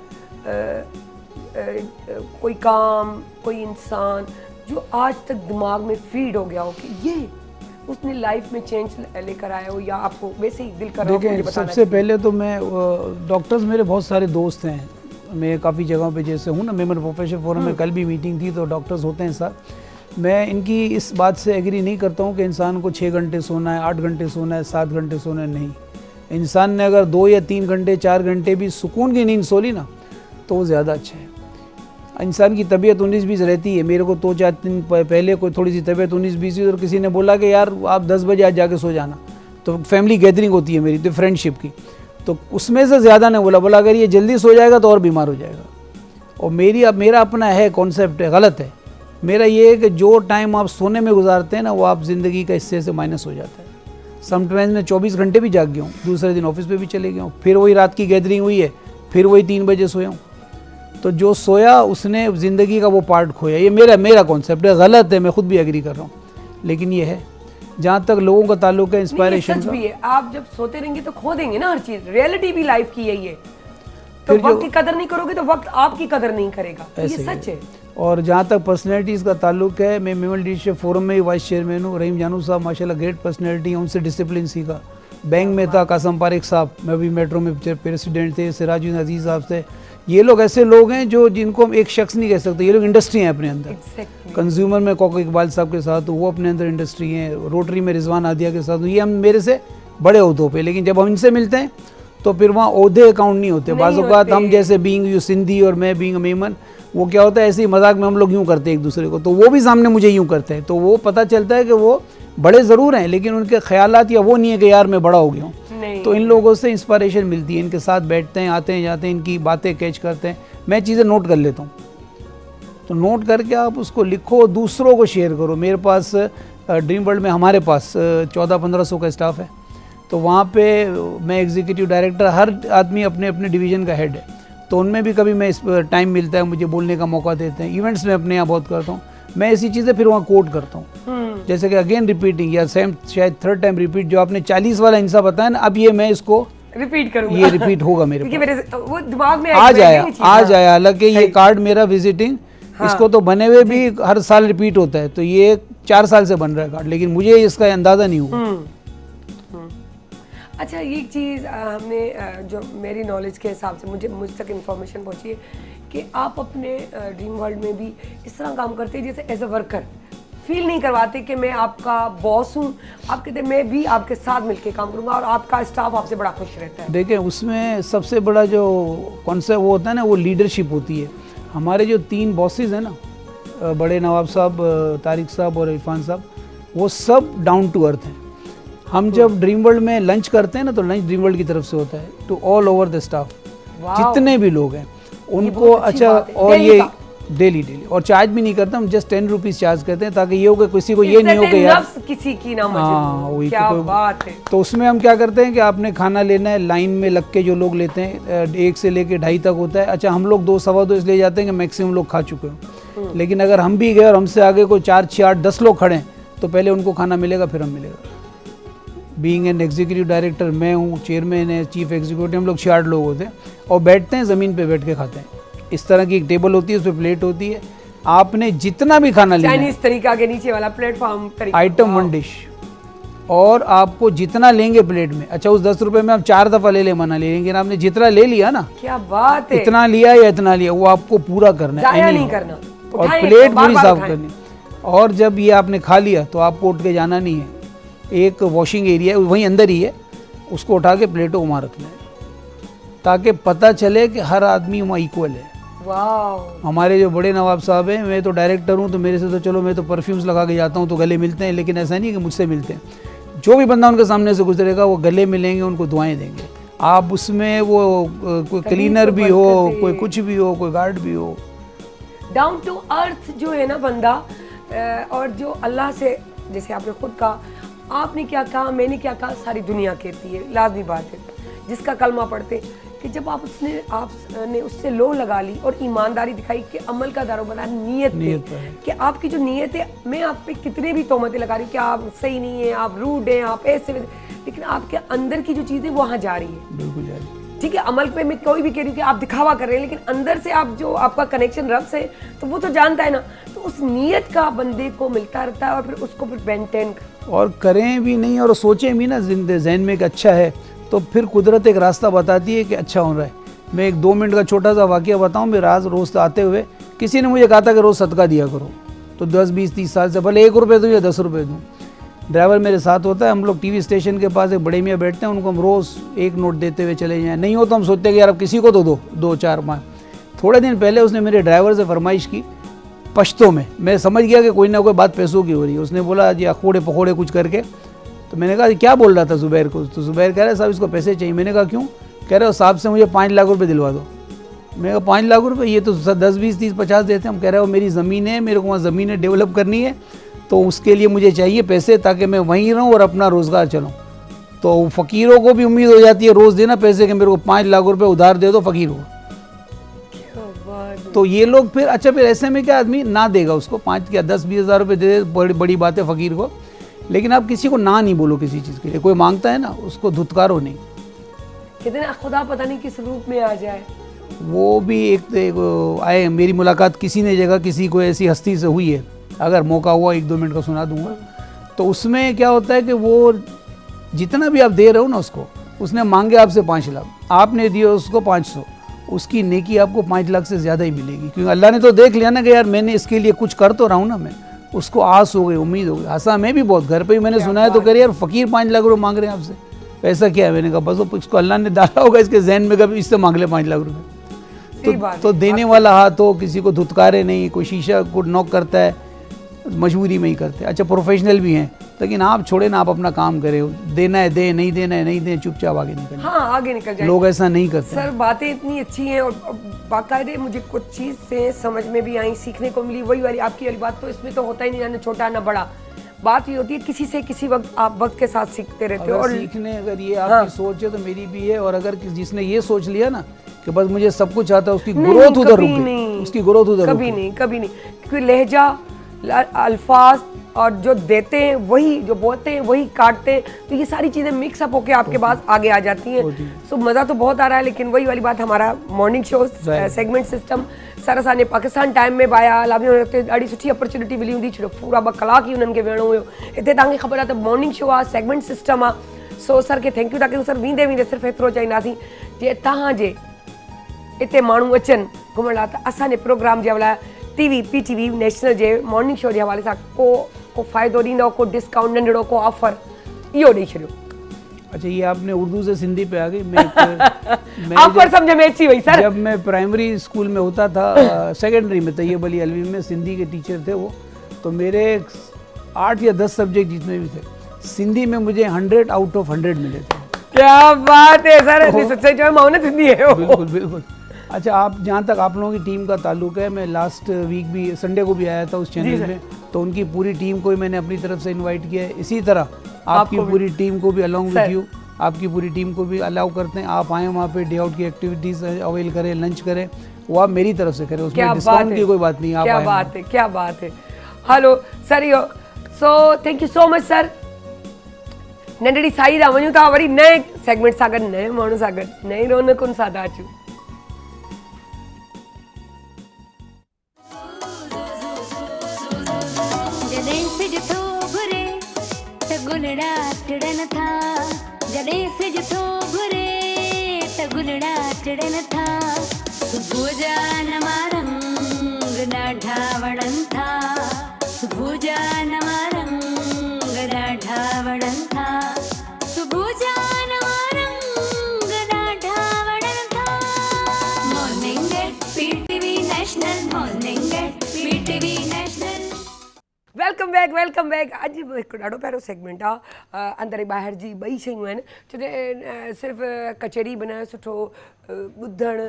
कोई काम, कोई इंसान जो आज तक दिमाग में फीड हो गया हो कि ये उसने लाइफ में चेंज लेकर आया हो, या आपको वैसे ही दिल कर रहा हो? देखिए, सबसे पहले तो मैं डॉक्टर्स मेरे बहुत सारे दोस्त हैं, मैं काफ़ी जगहों पे जैसे हूँ ना, मेमन प्रोफेशनल फोरम में कल भी मीटिंग थी तो डॉक्टर्स होते हैं साथ। मैं इनकी इस बात से एग्री नहीं करता हूँ कि इंसान को 6 घंटे सोना है, 8 घंटे सोना है, 7 घंटे सोना है। नहीं, इंसान ने अगर 2 या 3 घंटे 4 घंटे भी सुकून की नींद सो ली ना तो वो ज़्यादा अच्छा है। इंसान की तबीयत 19-20 रहती है। मेरे को 2-4 दिन पहले कोई थोड़ी सी तबीयत 19-20 हुई और किसी ने बोला कि यार आप 10 बजे आज जाके सो जाना, तो फैमिली गैदरिंग होती है मेरी, तो फ्रेंडशिप की, तो उसमें से ज़्यादा ने बोला अगर ये जल्दी सो जाएगा तो और बीमार हो जाएगा। और मेरा अपना है कॉन्सेप्ट है, गलत है। मेरा ये है कि जो टाइम आप सोने में गुजारते हैं ना, वो आप ज़िंदगी का हिस्से से माइनस हो जाता है। समटाइम्स मैं 24 घंटे भी जाग गया हूँ, दूसरे दिन ऑफिस पे भी चले गया हूँ, फिर वही रात की गैदरिंग हुई है, फिर वही 3 बजे सोया हूँ। तो जो सोया उसने ज़िंदगी का वो पार्ट खोया। ये मेरा कॉन्सेप्ट है, गलत है, मैं खुद भी एग्री कर रहा हूँ, लेकिन ये है। जहाँ तक लोगों का ताल्लुक है इंस्पायरेशन का, भी है, आप जब सोते रहेंगे तो खो देंगे ना हर चीज़। रियलिटी भी लाइफ की यही है, तो वक्त की कदर नहीं करोगे तो वक्त आपकी कदर नहीं करेगा, ये सच है। और जहाँ तक पर्सनैलिटीज़ का ताल्लुक है, मैं मेमन लीडरशिप फोरम में ही वाइस चेयरमैन हूँ। रहीम जानू साहब माशाल्लाह ग्रेट पर्सनैलिटी है, उनसे डिसिप्लिन सीखा। बैंक में था कासम पारिक साहब, मैं भी मेट्रो में प्रेसिडेंट थे, सिराजुद्दीन अजीज़ साहब थे। ये लोग ऐसे लोग हैं जो जिनको हम एक शख्स नहीं कह सकते, ये लोग इंडस्ट्री हैं अपने अंदर। कंज्यूमर में कोको इकबाल साहब के साथ, वो अपने अंदर इंडस्ट्री हैं। रोटरी में रिजवान आदिया के साथ, ये हम मेरे से बड़े ओहदों पे, लेकिन जब हम इनसे मिलते हैं तो फिर वहाँ ओहदे अकाउंट नहीं होते। बाज़ औक़ात हम जैसे बीइंग यू सिंधी और मैं बीइंग मेमन, वो क्या होता है ऐसे ही मजाक में हम लोग यूँ करते हैं एक दूसरे को, तो वो भी सामने मुझे यूँ करते हैं, तो वो पता चलता है कि वो बड़े ज़रूर हैं लेकिन उनके ख्यालात या वो नहीं है कि यार मैं बड़ा हो गया हूँ। तो इन लोगों से इंस्पायरेशन मिलती है, इनके साथ बैठते हैं, आते हैं जाते हैं, इनकी बातें कैच करते हैं। मैं चीज़ें नोट कर लेता हूँ, तो नोट करके आप उसको लिखो, दूसरों को शेयर करो। मेरे पास ड्रीम वर्ल्ड में हमारे पास 1400-1500 का स्टाफ है, तो वहाँ पे मैं एग्जीक्यूटिव डायरेक्टर, हर आदमी अपने अपने डिवीज़न का हेड है, तो उनमें भी कभी मैं टाइम मिलता है, मुझे बोलने का मौका देते हैं। इवेंट्स में अपने यहाँ बहुत करता हूँ मैं ऐसी चीज़ें, फिर वहाँ कोट करता हूँ। जैसे कि अगेन रिपीटिंग या सेम शायद 3rd टाइम रिपीट, जो आपने 40 वाला हिस्सा बताया ना, अब ये मैं इसको रिपीट करूंगा, ये रिपीट होगा मेरे वो दिमाग में आज आया। हालांकि ये कार्ड मेरा विजिटिंग, इसको तो बने हुए भी हर साल रिपीट होता है, तो ये 4 साल से बन रहा है कार्ड, लेकिन मुझे इसका अंदाज़ा नहीं हुआ। अच्छा, ये चीज़ हमने जो मेरी नॉलेज के हिसाब से मुझ तक इन्फॉर्मेशन पहुंची है कि आप अपने ड्रीम वर्ल्ड में भी इस तरह काम करते हैं जैसे एज अ वर्कर, फील नहीं करवाते कि मैं आपका बॉस हूँ, आप कहते मैं भी आपके साथ मिलके काम करूँगा और आपका स्टाफ आपसे बड़ा खुश रहता है। देखिए, उसमें सबसे बड़ा जो कॉन्सेप्ट वो होता है ना, वो लीडरशिप होती है। हमारे जो 3 बॉसेस हैं ना, बड़े नवाब साहब, तारिक साहब और इरफान साहब, वो सब डाउन टू अर्थ हैं। हम जब ड्रीम वर्ल्ड में लंच करते हैं ना, तो लंच ड्रीम वर्ल्ड की तरफ से होता है to all over the staff, जितने भी लोग हैं उनको। अच्छा, और डेली और चार्ज भी नहीं करता हम, जस्ट 10 रुपीज़ चार्ज करते हैं, ताकि ये हो कि किसी को ये नहीं हो कि यार नफ्स किसी की ना हाँ वही क्या तो बात है। तो उसमें हम क्या करते हैं कि आपने खाना लेना है, लाइन में लग के जो लोग लेते हैं 1 से लेके 2:30 तक होता है। अच्छा हम लोग 2 सवा 2 इसलिए जाते हैं कि मैक्सिमम लोग खा चुके हो, लेकिन अगर हम भी गए और हमसे आगे कोई 4, 6, 8, 10 लोग खड़े हैं तो पहले उनको खाना मिलेगा फिर हम मिलेगा। बीइंग एन एग्जीक्यूटिव डायरेक्टर मैं हूँ, चेयरमैन है, चीफ एग्जीक्यूटिव, हम लोग 6-8 लोग होते हैं और बैठते हैं, ज़मीन पे बैठ के खाते हैं। इस तरह की एक टेबल होती है, उस पर प्लेट होती है, आपने जितना भी खाना लेना है, चाइनीज तरीका के नीचे वाला प्लेटफॉर्म तरीका, आइटम 1 डिश, और आपको जितना लेंगे प्लेट में, अच्छा उस 10 रुपए में आप 4 दफ़ा ले ले मना ले, लेकिन आपने जितना ले लिया ना, क्या बात है, इतना लिया या इतना लिया वो आपको पूरा करना है, जाया any नहीं हो। करना, और उठाएं, प्लेट बार पूरी बार साफ उठाएं। करनी। और जब ये आपने खा लिया तो आपको उठ के जाना नहीं है, एक वॉशिंग एरिया है वहीं अंदर ही है, उसको उठा के प्लेटों को वहाँ रखना है, ताकि पता चले कि हर आदमी वहाँ इक्वल है। वाह, हमारे जो बड़े नवाब साहब हैं, मैं तो डायरेक्टर हूँ तो मेरे से तो चलो मैं तो परफ्यूम्स लगा के जाता हूँ तो गले मिलते हैं, लेकिन ऐसा नहीं कि मुझसे मिलते हैं। जो भी बंदा उनके सामने से गुजरेगा वो गले मिलेंगे, उनको दुआएं देंगे। आप उसमें वो कोई क्लीनर भी हो, कोई कुछ भी हो, कोई गार्ड भी हो, डाउन टू अर्थ जो है ना बंदा, और जो अल्लाह से, जैसे आपने खुद कहा, आपने क्या कहा, मैंने क्या कहा, सारी दुनिया कहती है, लाजमी बात है। जिसका कलमा पढ़ते कि जब आपने उससे लो लगा ली और ईमानदारी दिखाई कि अमल का दारोमदार नीयत पे, कि आपकी जो नीयत है, मैं आप पे कितने भी तोहमतें लगा रही हूँ कि आप सही नहीं है, आप रूड हैं, आप ऐसे, लेकिन आपके अंदर की जो चीज़ें वहाँ जा रही है, बिल्कुल जा रही है। ठीक है। अमल पे मैं कोई भी कह रही हूँ कि आप दिखावा कर रहे हैं, लेकिन अंदर से आप जो आपका कनेक्शन रब से, तो वो तो जानता है ना, तो उस नीयत का बंदे को मिलता रहता है और फिर उसको फिर मेंटेन और करें भी नहीं और सोचें भी ना जहन में कि अच्छा है, तो फिर कुदरत एक रास्ता बताती है कि अच्छा हो रहा है। मैं एक 2 मिनट का छोटा सा वाक़या बताऊं। मेरे रोज़ आते हुए किसी ने मुझे कहा था कि रोज़ सदका दिया करो, तो 10, 20, 30 साल से भले 1 रुपये दूँ या 10 रुपये दूँ, ड्राइवर मेरे साथ होता है, हम लोग टीवी स्टेशन के पास एक बड़े मियाँ बैठते हैं, उनको हम रोज़ 1 नोट देते हुए चले जाएँ। नहीं हो तो हम सोचते हैं कि यार अब किसी को तो दो 2, 4, 5। थोड़े दिन पहले उसने मेरे ड्राइवर से फरमाइश की पश्तो में, मैं समझ गया कि कोई ना कोई बात पैसों की हो रही है। उसने बोला जी अखोड़े पकौड़े कुछ करके, तो मैंने कहा क्या बोल रहा था ज़ुबैर को, तो ज़ुबैर कह रहा है साहब इसको पैसे चाहिए। मैंने कहा क्यों? कह रहे हो साहब से मुझे 5 लाख रुपए दिलवा दो। मैंने कहा 5 लाख रुपए, ये तो 10, 20, 30, 50 देते हैं। हम कह रहे हो मेरी ज़मीन है, मेरे को वहाँ ज़मीनें डेवलप करनी है, तो उसके लिए मुझे चाहिए पैसे ताकि मैं वहीं रहूँ और अपना रोज़गार चलाऊँ। तो फ़कीरों को भी उम्मीद हो जाती है रोज़ देना पैसे, कि मेरे को 5 लाख रुपये उधार दे दो फ़कीर को। तो ये लोग फिर अच्छा, फिर ऐसे में क्या आदमी ना देगा उसको 5 या 10, 20 हज़ार रुपये दे दे, बड़ी बात है फ़कीर को। लेकिन आप किसी को ना नहीं बोलो किसी चीज़ के लिए, कोई मांगता है ना उसको धुतकारो नहीं। कितना खुदा पता नहीं किस रूप में आ जाए। वो भी एक आए, मेरी मुलाकात किसी ने जगह किसी को ऐसी हस्ती से हुई है, अगर मौका हुआ 1-2 मिनट का सुना दूंगा। तो उसमें क्या होता है कि वो जितना भी आप दे रहे हो ना उसको, उसने मांगे आपसे 5 लाख, आपने दिए उसको 500, उसकी नेकी आपको 5 लाख से ज़्यादा ही मिलेगी, क्योंकि अल्लाह ने तो देख लिया ना कि यार मैंने इसके लिए कुछ कर तो रहा हूँ ना। मैं उसको आस हो गई, उम्मीद हो गई। हंसा मैं भी बहुत, घर पे ही मैंने सुना है तो कह रही यार फ़कीर 5 लाख रुपये मांग रहे हैं आपसे, पैसा क्या है? मैंने कहा बस वो इसको अल्लाह ने डाला होगा इसके जहन में, कभी इससे मांग ले 5 लाख रुपये। तो देने वाला हाथ हो, किसी को धुतकारे नहीं, कोई शीशा को नॉक करता है मजबूरी में ही करते हैं। अच्छा प्रोफेशनल भी हैं, लेकिन आप छोड़े ना, आप अपना काम करें, देना है दे, नहीं देना है नहीं दे, चुपचाप आगे निकल। हाँ आगे निकल जाए। लोग ऐसा नहीं करते सर, बातें इतनी अच्छी हैं और बाकायदे मुझे कुछ चीज़ से समझ में भी आई, सीखने को मिली। वही वाली आपकी वाली बात, तो इसमें तो होता ही नहीं ना छोटा ना बड़ा, बात ये होती है किसी से किसी वक्त आप वक्त के साथ सीखते रहते हो। और सीखने अगर ये आपकी सोच है तो मेरी भी है, और अगर जिसने ये सोच लिया ना कि बस मुझे सब कुछ आता है, उसकी ग्रोथ उधर रुक गई, उसकी ग्रोथ उधर कभी नहीं, कभी नहीं, क्योंकि लहजा, अल्फाज और जो देते हैं वही, जो बोलते हैं वही काटते हैं, तो ये सारी चीज़ें मिक्सअप होके आपके पास आगे आ जाती हैं। सो मज़ा तो बहुत आ रहा है, लेकिन वही वाली बात, हमारा मॉर्निंग शो सेगमेंट सिस्टम सरस ने पाकिस्तान टाइम में पाया, लाभ ॾाढी सुठी अपॉर्चुनिटी मिली हूंदी, छो पूरा 2 कलाक ही उन्हनि खे वेहणो हुयो। हिते तव्हांखे ख़बर आहे त मॉर्निंग शो आहे, सेगमेंट सिस्टम आहे। सो सर खे थैंक यू था कयूं। सर वेंदे वेंदे सिर्फ़ु एतिरो चईंदासीं, जे तव्हांजे हिते माण्हू अचनि घुमण लाइ, त असांजे प्रोग्राम जे हवाले टीवी PTV नेशनल जे मॉर्निंग शो जे हवाले सां को फ़ाइदो ॾींदो, को डिस्काउंट नंढिड़ो, को ऑफर, इहो ॾेई छॾियो। अच्छा ये आपने उर्दू से सिंधी पे आ गई। ऑफर समझ में अची वई सर। जब मैं प्राइमरी स्कूल में होता था, सेकेंडरी में तैयब अली अलवी में सिंधी के टीचर थे वो, तो मेरे 8 या 10 सब्जेक्ट जितने भी थे, सिंधी में मुझे 100 आउट ऑफ 100 मिले थे। क्या बात है सर, सच्चाई जो है माउने सिंधी है। बिल्कुल बिल्कुल। अच्छा, आप जहाँ तक आप लोगों की टीम का ताल्लुक है, मैं लास्ट वीक भी संडे को भी आया था उस चैनल में, तो उनकी पूरी टीम को ही मैंने अपनी तरफ से इनवाइट किया है। इसी तरह आपकी पूरी टीम को भी अलोंग विद यू, आपकी पूरी टीम को भी अलाउ करते हैं। आप आएँ वहाँ पे, डे आउट की एक्टिविटीज़ अवेल करें, लंच करें, वो आप मेरी तरफ से करें, उसमें डिस्काउंट की कोई बात नहीं। आप क्या बात है, क्या बात है। Hello sir, so thank you so much sir. नंढड़ी साई दा वञूं था वरी नए सेगमेंट सां गॾु, नए माण्हू सां गॾु, नई रौनकुनि सां था अचूं। जॾहिं सिज थो घुरे त गुलड़ा टिड़न था, जॾहिं सिज थो घुरे त गुलड़ा टिड़न था, सुबुह जा नवा रंग ॾाढा वणनि था, सुबुह जा नवा रंग ॾाढा वणनि था, सुबुह जा नवा रंग ॾाढा वणनि था। Morning at PTV national, morning at PTV national. Welcome back. अॼु हिकु ॾाढो पहिरियों सेगमेंट आहे, अंदरि ऐं ॿाहिरि जी ॿई शयूं आहिनि, छो जो सिर्फ़ु कचहरी बि न, सुठो ॿुधणु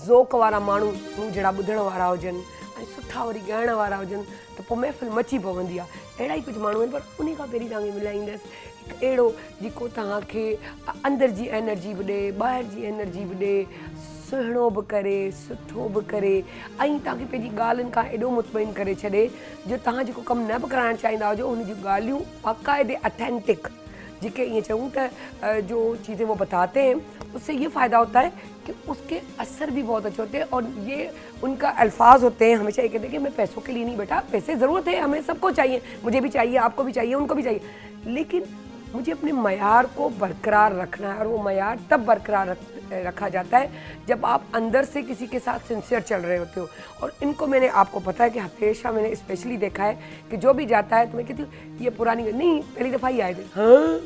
ज़ोक वारा माण्हू जहिड़ा ॿुधण वारा हुजनि ऐं सुठा वरी ॻाइण वारा हुजनि त पोइ महफ़िल मची पवंदी आहे। अहिड़ा ई कुझु माण्हू आहिनि, पर उन खां पहिरीं तव्हांखे मिलाईंदसि हिकु अहिड़ो जेको तव्हांखे अंदरि जी एनर्जी बि ॾिए, ॿाहिरि जी एनर्जी बि ॾिए, सुहिणो बि करे, सुठो बि करे, ऐं तव्हांखे पंहिंजी ॻाल्हियुनि खां एॾो मुतमइन करे छॾे जो तव्हां जेको कमु न बि कराइणु चाहींदा हुजो, हुन जूं ॻाल्हियूं बाक़ाइदे अथेंटिक, जिसके ये चूँ तो जो चीज़ें वो बताते हैं उससे ये फ़ायदा होता है कि उसके असर भी बहुत अच्छे होते हैं। और ये उनका अल्फाज होते हैं, हमेशा ये कहते हैं कि मैं पैसों के लिए नहीं बेटा, पैसे ज़रूरत है, हमें सबको चाहिए, मुझे भी चाहिए, आपको भी चाहिए, उनको भी चाहिए, लेकिन मुझे अपने मयार को बरकरार रखना है। और वो मयार तब बरकरार रखा जाता है जब आप अंदर से किसी के साथ सिंसियर चल रहे होते हो। और इनको मैंने, आपको पता है कि हमेशा मैंने स्पेशली देखा है कि जो भी जाता है तो मैं कहती हूँ ये पुरानी नहीं, पहली दफ़ा ही आए थे, हाँ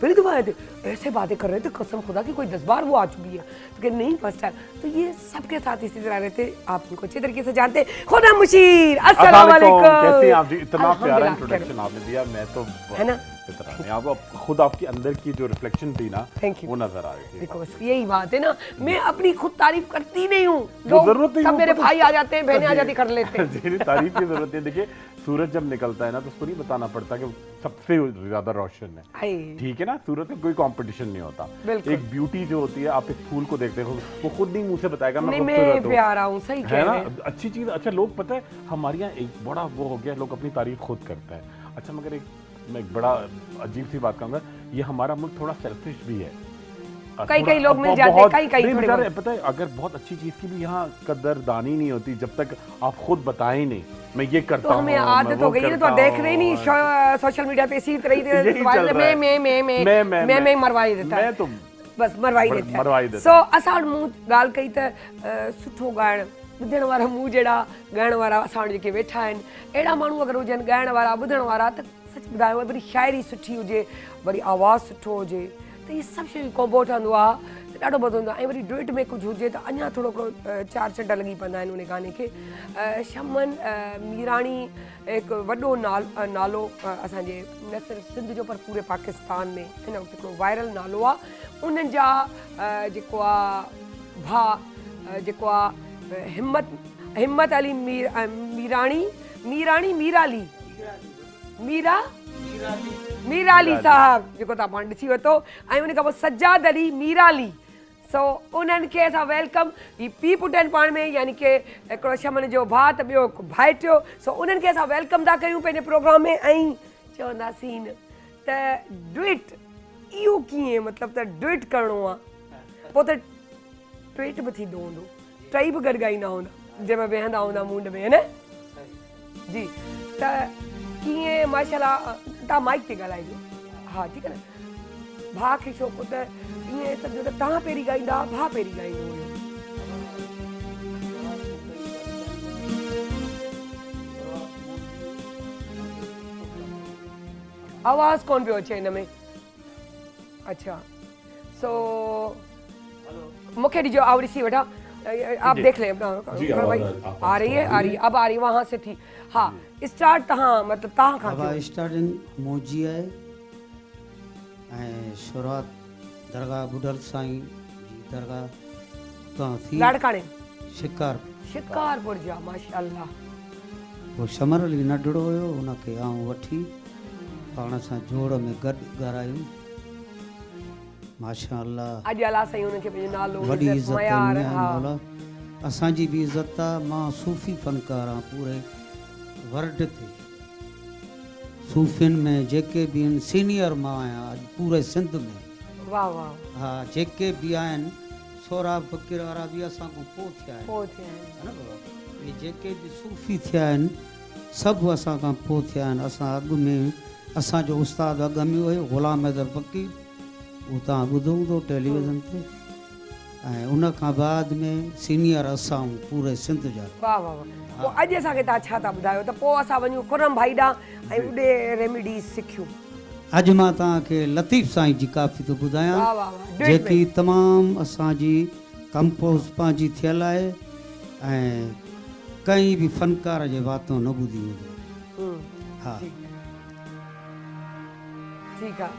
पहली दफ़ा आए थे, ऐसे बातें कर रहे थे, कसम खुदा की कोई 10 बार वो आ चुकी है, तो कि नहीं फर्स्ट टाइम। तो ये सबके साथ इसी तरह रहते, आप उनको अच्छे तरीके से जानते हैं। खुदा मुशीर, अस्सलाम वालेकुम। कैसी हैं आप जी? इतना प्यारा इंट्रोडक्शन आपने दिया, मैं तो है ना, आपको खुद आपकी अंदर की जो रिफ्लेक्शन थी ना, वो नजर आ रही थी। देखो यही बात है ना, मैं अपनी खुद तारीफ करती नहीं हूँ, लोग सब मेरे भाई आ जाते हैं, बहनें आ जाती कर लेते हैं। तारीफ की जरूरत है। देखिए सूरज जब निकलता है ना तो उसको नहीं बताना पड़ता कि सबसे ज्यादा रोशन है, ठीक है ना, सूरज में कोई कंपटीशन नहीं होता। एक ब्यूटी जो होती है, आप एक फूल को देखते हो, वो खुद नहीं मुंह से बताएगा मैं खूबसूरत हूं, प्यारा हूं, सही कह रहे हैं, अच्छी चीज। अच्छा लोग, पता है हमारे यहाँ एक बड़ा वो हो गया, लोग अपनी तारीफ खुद करते हैं। अच्छा मगर मैं एक बड़ा अजीब सी बात कहूँगा, ये हमारा मुल्क थोड़ा सेल्फिश भी है। कई लोग मिल जाते हैं, कई थोड़े, पता है अगर बहुत अच्छी चीज की भी यहाँ कदरदानी नहीं होती जब तक आप खुद बताएं नहीं मैं ये करता हूँ। तो हमें आदत हो गई है, तो देख रहे नहीं सोशल मीडिया पे इसी तरह मैं मरवाई देता है, तो बस मरवाई देता है। सो असां मुंह ॻाल्हि कई त सुठो ॻाइणु, ॿुधण वारा मूं जहिड़ा ॻाइण वारा असां वटि जेके वेठा आहिनि, अहिड़ा माण्हू अगरि हुजनि ॻाइण वारा, ॿुधण वारा, त सच ॿुधायो वरी शाइरी सुठी हुजे, वरी आवाज़ु सुठो हुजे, त इहे सभु शयूं कॉम्बो ठहंदो आहे, त ॾाढो मज़ो ईंदो आहे। ऐं वरी डुएट में कुझु हुजे त अञा थोरो हिकिड़ो 4 चंड लॻी पवंदा आहिनि उन गाने खे। शमन मीराणी हिकु वॾो नालो असांजे न सिर्फ़ु सिंध जो पर पूरे पाकिस्तान में हिन वक़्तु हिकिड़ो वायरल नालो आहे। उन्हनि जा जेको आहे भाउ जेको आहे हिम्मत अली मीराली साहब जेको तव्हां पाण ॾिसी वरितो, ऐं उन खां पोइ सज्जाद अली मीराली। सो उन्हनि खे असां वेलकम, ही पीउ पुटु आहिनि पाण में, यानी कि हिकिड़ो शमन जो भाउ त ॿियो भाइटियो। सो उन्हनि खे असां वेलकम था कयूं पंहिंजे प्रोग्राम में। ऐं चवंदासीं त डुएट इहो कीअं, मतिलबु त डुएट करिणो आहे, पोइ त ट्वेट बि थींदो हूंदो, टई बि गॾु ॻाईंदा हूंदा जंहिंमें वेहंदा हूंदा मुंड में, है न जी। त कीअं माशाल्लाह, तव्हां माइक ते ॻाल्हाइजो, हा ठीकु आहे न। भाउ खे शौक़ु त ईअं सम्झो त तव्हां पहिरीं ॻाईंदा, भाउ पहिरीं ॻाईंदो हुयो। आवाज़ कोन पियो अचे हिन में, अच्छा। सो मुझे दीजिए, आप सी बेटा, आप देख लें भाई, आ रही है, अब आ रही है, वहाँ से थी। हाँ स्टार्ट तहाँ, मतलब तहाँ खां अब स्टार्टिंग मौजी है, शुरुआत दरगाह बुढ़ल साईं जी दरगाह उतां थी लाड़काणे शिकार शिकारपुर जा माशाअल्लाह। वो शमर अली नंढड़ो हुयो उनखे आऊं वठी पाण सां जोड़ में गॾु ॻारायूं माशाअल्लाह। अॼु अला साईं उनखे पंहिंजो नालो वॾी इज़त, इज़त मयार, आहे हा। मौला। असांजी बि इज़त आहे। मां सूफ़ी फ़नकार आहियां पूरे वर्ल्ड ते। सूफ़ियुनि में जेके बि आहिनि सीनियर मां आहियां अॼु पूरे सिंध में। वाह वाह। हा जेके बि आहिनि सोरा फ़कीर वारा बि असां खां पोइ थिया आहिनि, पोइ थिया आहिनि। है न बाबा। इहे जेके बि सूफ़ी थिया आहिनि सभु असां खां पोइ थिया आहिनि। असां अॻु में असांजो उस्तादु अॻु में हुयो ग़ुलाम हैदर फ़कीर, उहो तव्हां ॿुधो हूंदो टेलीविज़न ते। ऐं उन खां बाद में सीनियर असां पूरे सिंध जा। वाह वाह वाह। पोइ अॼु असांखे तव्हां छा था ॿुधायो त पोइ असां वञूं खुरम भाई ॾांहुं ऐं उॾे रेमेडीज़ सिखियूं। अॼु मां तव्हांखे लतीफ़ साईं जी काफ़ी थो ॿुधायां वाह वाह वाह। जेकी तमामु असांजी कंपोज़ पंहिंजी थियल आहे ऐं कंहिं बि फ़नकार जे वातो न ॿुधी हूंदो। हा ठीकु आहे।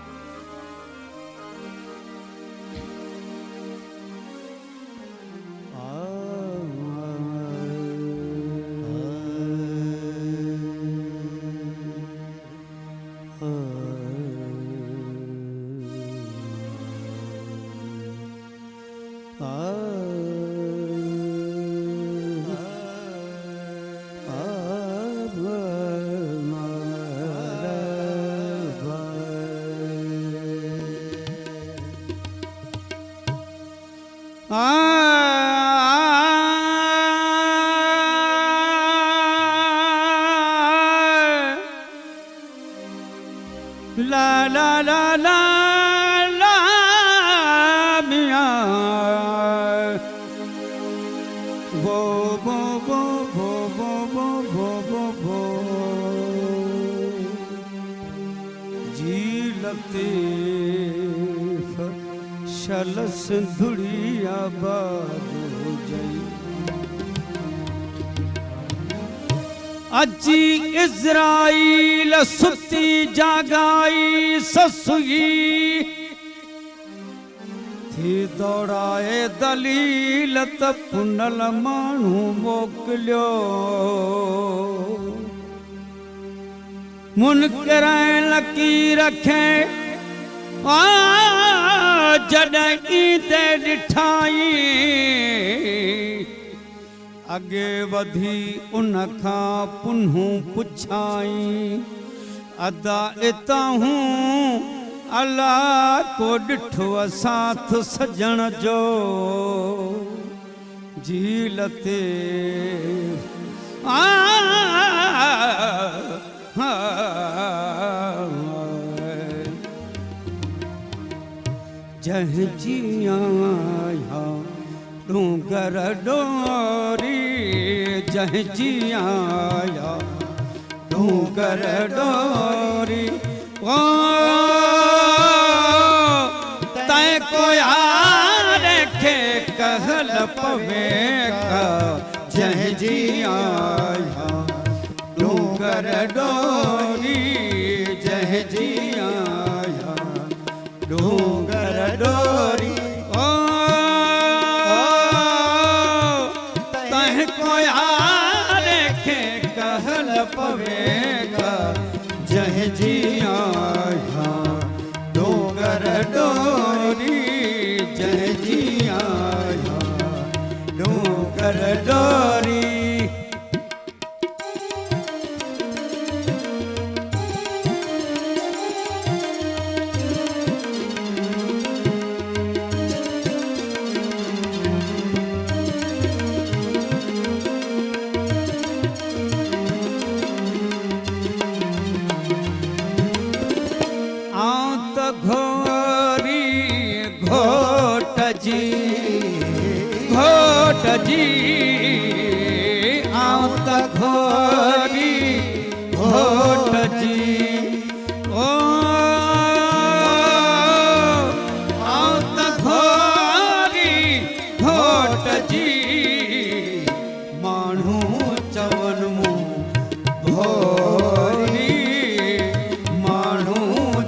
ला ला ला ला ला मियां वो वो वो वो वो वो वो वो वो जी लतीफ शलस दुड़िया बाबू जई अजी इज़राइल सुती जागाई ससुई थी दौड़ाए दलील त पुनल माण्हू मोकिलियो मुनकिराए लकीर खे जॾहिं ईंदे ॾिठाई अगे वधी उन खां पुन्हूं पुछाई अदा इताहूं अला को ॾिठो साथ सजण जो झील ते जंहिं जी आया डूंगर डोरी जंहिं जी आया डूंगर डोरी ओ तैं को यार खे कहल पवेगा जंहिं जी आया डूंगर डोरी जंहिं जी आया डूंगर डोरी पवेगा जय जी आया डोंगर डोरी जय जी आया डोंगर डोरी घोट जी आऊं त घोरी घोट जी ओ आऊं त घोरी घोट जी माण्हू चवन मूं भोरी माण्हू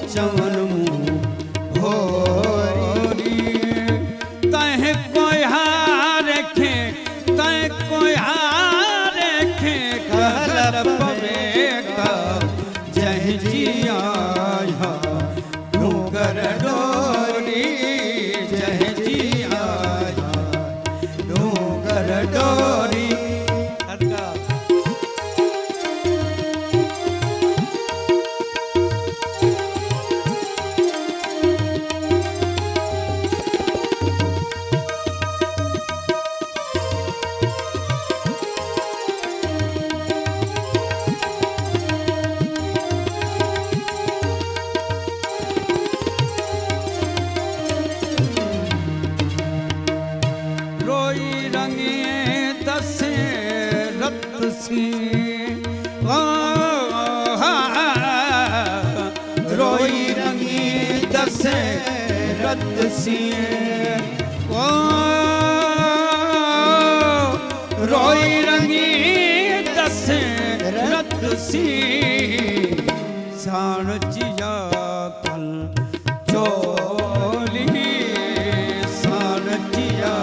चवन मूं भोरी तंहिं को हार सी रोई रंगी दशरथ सी रोई रंगी दशरथ सी साण जिया कल चोली साण जिया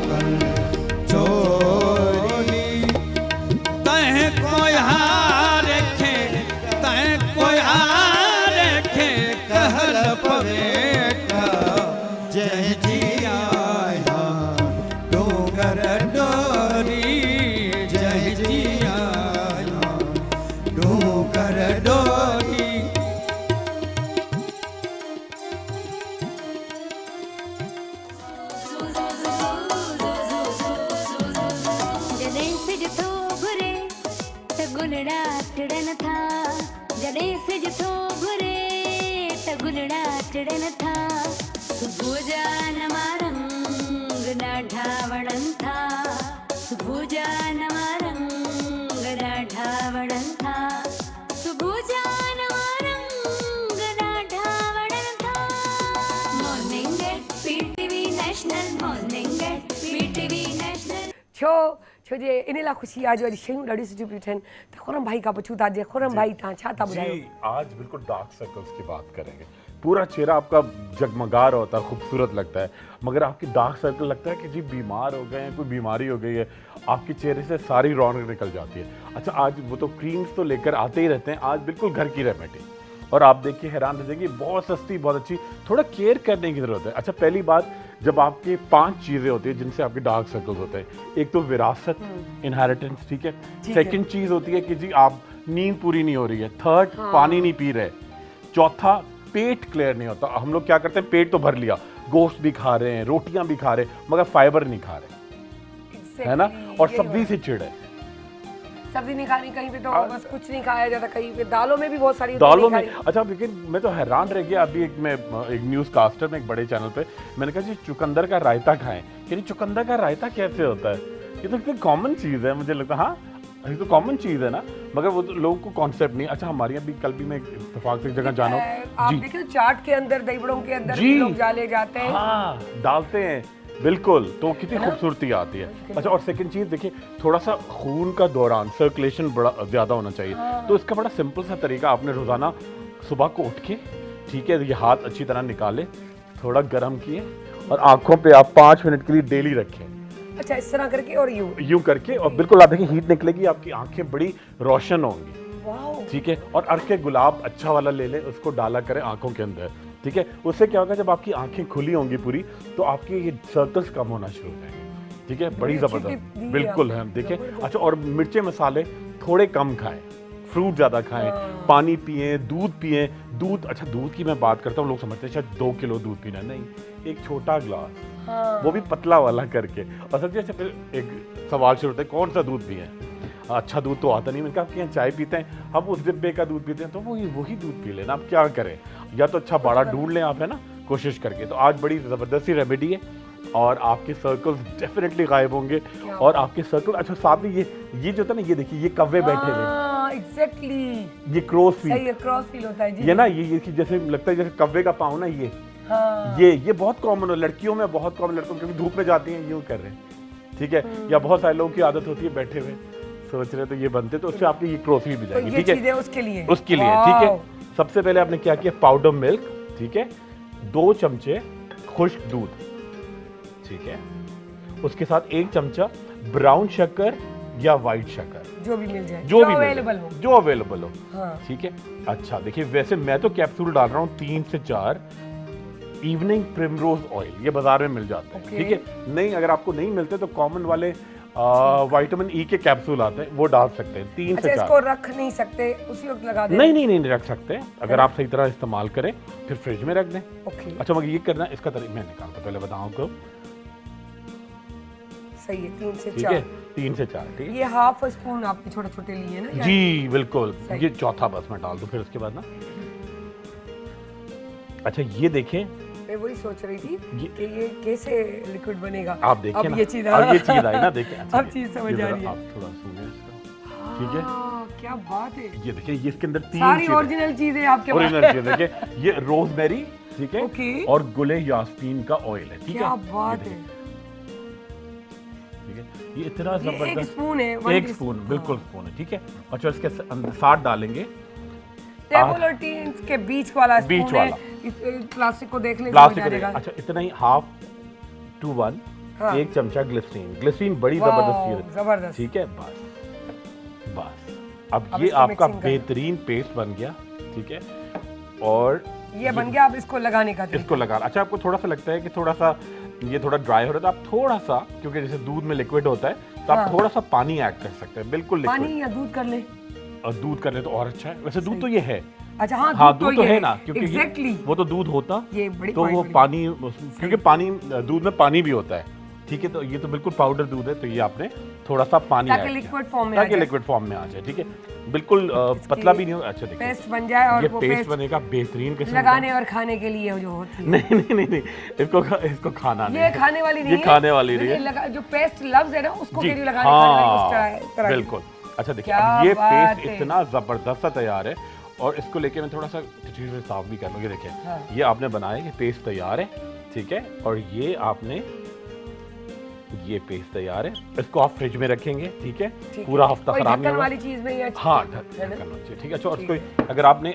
कल चोली तह कोई हार खे तह कोई हार खे कहल पवेटा जय जिया डोगर डोरी जय जिया डोगर डोरी जॾहिं सिज थो घुरे त गुलड़ा टिड़न था जॾहिं सिज थो घुरे त गुलड़ा टिड़न था सुबुह जा नवां रंग ॾाढा वणनि था सुबुह जा नवां रंग ॾाढा वणनि था सुबुह जा नवां रंग ॾाढा वणनि था morning at PTV national morning at PTV national छो जे इन लाइ ख़ुशी आहे जो अॼु शयूं ॾाढियूं सुठियूं पियूं थियनि त खुरम भाई खां पुछूं था जे खुरम भाई तव्हां छा था ॿुधायो जी आज बिल्कुल डार्क सर्कल्स की बात करेंगे। पूरा चेहरा आपका जगमगा रहा होता है, खूबसूरत लगता है, मगर आपकी डार्क सर्कल लगता है कि जी बीमार हो गए हैं, कोई बीमारी हो गई है, आपके चेहरे से सारी रौनक निकल जाती है। अच्छा आज वो तो क्रीम्स तो लेकर आते ही रहते हैं, आज बिल्कुल घर की रेमेडी और आप देखिए हैरान रह जाएंगे, बहुत सस्ती बहुत अच्छी, थोड़ा केयर करने की जरूरत है। अच्छा पहली बात, जब आपके 5 चीजें होती है जिनसे आपके डार्क सर्कल्स होते हैं, एक तो विरासत इनहेरिटेंस, ठीक है, सेकंड चीज होती है कि जी आप नींद पूरी नहीं हो रही है, थर्ड पानी नहीं पी रहे, चौथा पेट क्लियर नहीं होता। हम लोग क्या करते हैं, पेट तो भर लिया, गोश्त भी खा रहे हैं, रोटियां भी खा रहे हैं, मगर फाइबर नहीं खा रहे, है ना, और सब्जी से चिढ़ है, सब्जी नहीं खानी, कहीं पे तो बस कुछ नहीं खाया जाता, कहीं पे दालों में भी बहुत सारी दालों में। अच्छा लेकिन मैं तो हैरान रह गया, अभी एक न्यूज कास्टर में एक बड़े चैनल पे मैंने कहा जी चुकंदर का रायता खाएं, कि चुकंदर का रायता कैसे होता है, ये तो इतनी कॉमन चीज है, मुझे लगता है हाँ ये तो कॉमन चीज है ना, मगर वो तो लोगों को कॉन्सेप्ट नहीं। अच्छा हमारे यहाँ भी कल भी मैं इत्तेफाक से एक जगह जाना हूँ, आप देखिए चाट के अंदर दही बड़ों के अंदर भी लोग डाले जाते हैं, हाँ डालते हैं बिल्कुल, तो कितनी खूबसूरती आती है। अच्छा और सेकंड चीज देखिए, थोड़ा सा खून का दौरान सर्कुलेशन बड़ा ज्यादा होना चाहिए, तो इसका बड़ा सिंपल सा तरीका, आपने रोजाना सुबह को उठ के, ठीक है, ये हाथ अच्छी तरह निकाले, थोड़ा गर्म किए और आंखों पे आप 5 मिनट के लिए डेली रखें। अच्छा इस तरह करके और यूं करके, और बिल्कुल आप देखिए हीट निकलेगी, आपकी आंखें बड़ी रोशन होंगी, ठीक है। और अर्क के गुलाब अच्छा वाला ले लें, उसको डाला करें आंखों के अंदर, ठीक है। उससे क्या होगा, जब आपकी आंखें खुली होंगी पूरी, तो आपके ये सर्कल्स कम होना शुरू हो जाएंगे, ठीक है, बड़ी जबरदस्त बिल्कुल है, देखिए। अच्छा और मिर्चे मसाले थोड़े कम खाएं, फ्रूट ज्यादा खाएं, पानी पिए, दूध पिए, दूध, अच्छा दूध की मैं बात करता हूँ, लोग समझते हैं शायद 2 किलो दूध पीना, नहीं, एक छोटा ग्लास, वो भी पतला वाला करके। और सच्ची अच्छा फिर एक सवाल शुरू होता है, कौन सा दूध पिए, अच्छा दूध तो आता नहीं, मैंने कहा आपके यहाँ चाय पीते हैं, हम उस डिब्बे का दूध पीते हैं, तो वही दूध पी लेना, आप क्या करें, या तो अच्छा बड़ा ढूंढ लें आप, है ना, कोशिश करके। तो आज बड़ी जबरदस्ती रेमेडी है और आपके सर्कल्स डेफिनेटली गायब होंगे, और आपके सर्कल, अच्छा साथ में ये जो था ना, ये देखिए ये कव्वे बैठे हुए, एग्जैक्टली ये क्रॉस फील, क्रॉस फील होता है जी, ये ना ये जैसे लगता है जैसे कव्वे का पाँव ना, ये हाँ। ये बहुत कॉमन है लड़कियों में, बहुत कॉमन, लड़कों क्योंकि धूप में जाती हैं यूं कर रहे हैं, ठीक है, या बहुत सारे लोगों की आदत होती है बैठे हुए सोच रहे तो ये बनते, तो उससे आपकी ये क्रॉस भी जाएगी, ठीक है, उसके लिए ठीक है। सबसे पहले आपने क्या किया, पाउडर मिल्क, ठीक है, 2 चमचे खुश्क दूध, ठीक है, उसके साथ 1 चमचा ब्राउन शक्कर या व्हाइट शक्कर, जो भी मिल जाए, जो अवेलेबल हो, हाँ। ठीक है। अच्छा देखिए, वैसे मैं तो कैप्सूल डाल रहा हूँ 3 से 4 इवनिंग प्रिमरोज ऑयल, ये बाजार में मिल जाते हैं, ठीक है। नहीं अगर आपको नहीं मिलते तो कॉमन वाले विटामिन ई के कैप्सूल आते हैं, वो डाल सकते हैं 3 से 4। इसको रख नहीं सकते, उसी वक्त लगा दें? नहीं रख सकते, अगर आप सही तरह इस्तेमाल करें फिर फ्रिज में रख दें। अच्छा मगर ये करना, इसका तरीका मैं निकालता पहले बताऊं आपको, सही है, 3 से 4, ठीक है, 3 से 4, ठीक है। ये हाफ स्पून आपने छोटे छोटे लिए ना जी बिल्कुल, ये चौथा बस मैं डाल दूं फिर उसके बाद ना। अच्छा ये देखें, मैं वही सोच रही थी कि ये कैसे लिक्विड बनेगा, आप देखिए अब ना, ये चीज आई ना, देखिए अब चीज समझ आ रही है, आप थोड़ा सुनिए इसको, ठीक है, क्या बात है, ये देखिए, ये इसके अंदर 3 सारी चीजें, ओरिजिनल चीजें आपके पास। ओरिजिनल चीजें देखिए, ये रोजमेरी, ठीक है, ओके। और गुले यास्मीन का ऑयल है, ठीक है, क्या बात ये है, ठीक है, ये इतना ये एक जबरदस्त, स्पून है, एक स्पून, बिल्कुल स्पून है, ठीक है। अच्छा, इसके साथ डालेंगे टेबल और टीन के बीच वाला बीच स्पून है, वाला। प्लास्टिक को देख ले, प्लास्टिक समझ को आ जाएगा। अच्छा, इतना ही 1/2 to 1 हाँ। 1 चमचा ग्लिसरीन, ग्लिसरीन बड़ी वाह, जबरदस्त चीज है, जबरदस्त। ठीक है, बस बस अब ये इसको आपका mixing कर। बेहतरीन पेस्ट बन गया, ठीक है, और ये बन गया, अब इसको लगाने का तरीका। इसको लगा। अच्छा, आपको थोड़ा सा लगता है कि थोड़ा सा ये थोड़ा ड्राई हो रहा है, तो आप थोड़ा सा, क्योंकि जैसे दूध में लिक्विड होता है, तो आप थोड़ा सा पानी ऐड कर सकते हैं, बिल्कुल लिक्विड, पानी या दूध कर ले। और दूध कर ले तो और अच्छा है, वैसे दूध तो ये है, अच्छा, हाँ, हाँ, दूध दूध तो ये है ना, क्योंकि एग्जैक्टली वो तो दूध होता, ये बड़ी तो वो बड़ी- पानी, क्योंकि पानी, दूध में पानी भी होता है, ठीक है, तो ये तो बिल्कुल पाउडर दूध है, तो ये आपने थोड़ा सा पानी ताकि ऐड किया, लिक्विड फॉर्म में आ ताकि जाए। लिक्विड फॉर्म में आ जाए, ठीक है, बिल्कुल पतला भी नहीं हो। अच्छा, देखिए, पेस्ट बन जाए, और ये वो पेस्ट पेस्ट बनेगा बेहतरीन किस्म का। लगाने और खाने के लिए जो होती है। नहीं नहीं नहीं नहीं, इसको खाना नहीं ये है। खाने वाली नहीं ये है, खाने वाली नहीं है, जो पेस्ट लव्स है ना, उसको जी, के लिए लगाने खाने वाली उस हाँ, तरह की। बिल्कुल। अच्छा, देखिए, क्या अब ये बात पेस्ट है। इतना जबरदस्त सा तैयार है, और इसको लेके मैं थोड़ा सा चीज़ से साफ भी कर लूँ। ये देखिए, हाँ। ये आपने बनाया, ये पेस्ट तैयार है, ठीक है, और ये आपने, ये पेस्ट तैयार है, इसको आप फ्रिज में रखेंगे, ठीक है, पूरा हफ्ता कोई खराब नहीं ढक्कन होगा। वाली चीज में या हाँ, ढक्कन चाहिए, ठीक है। अच्छा, और इसको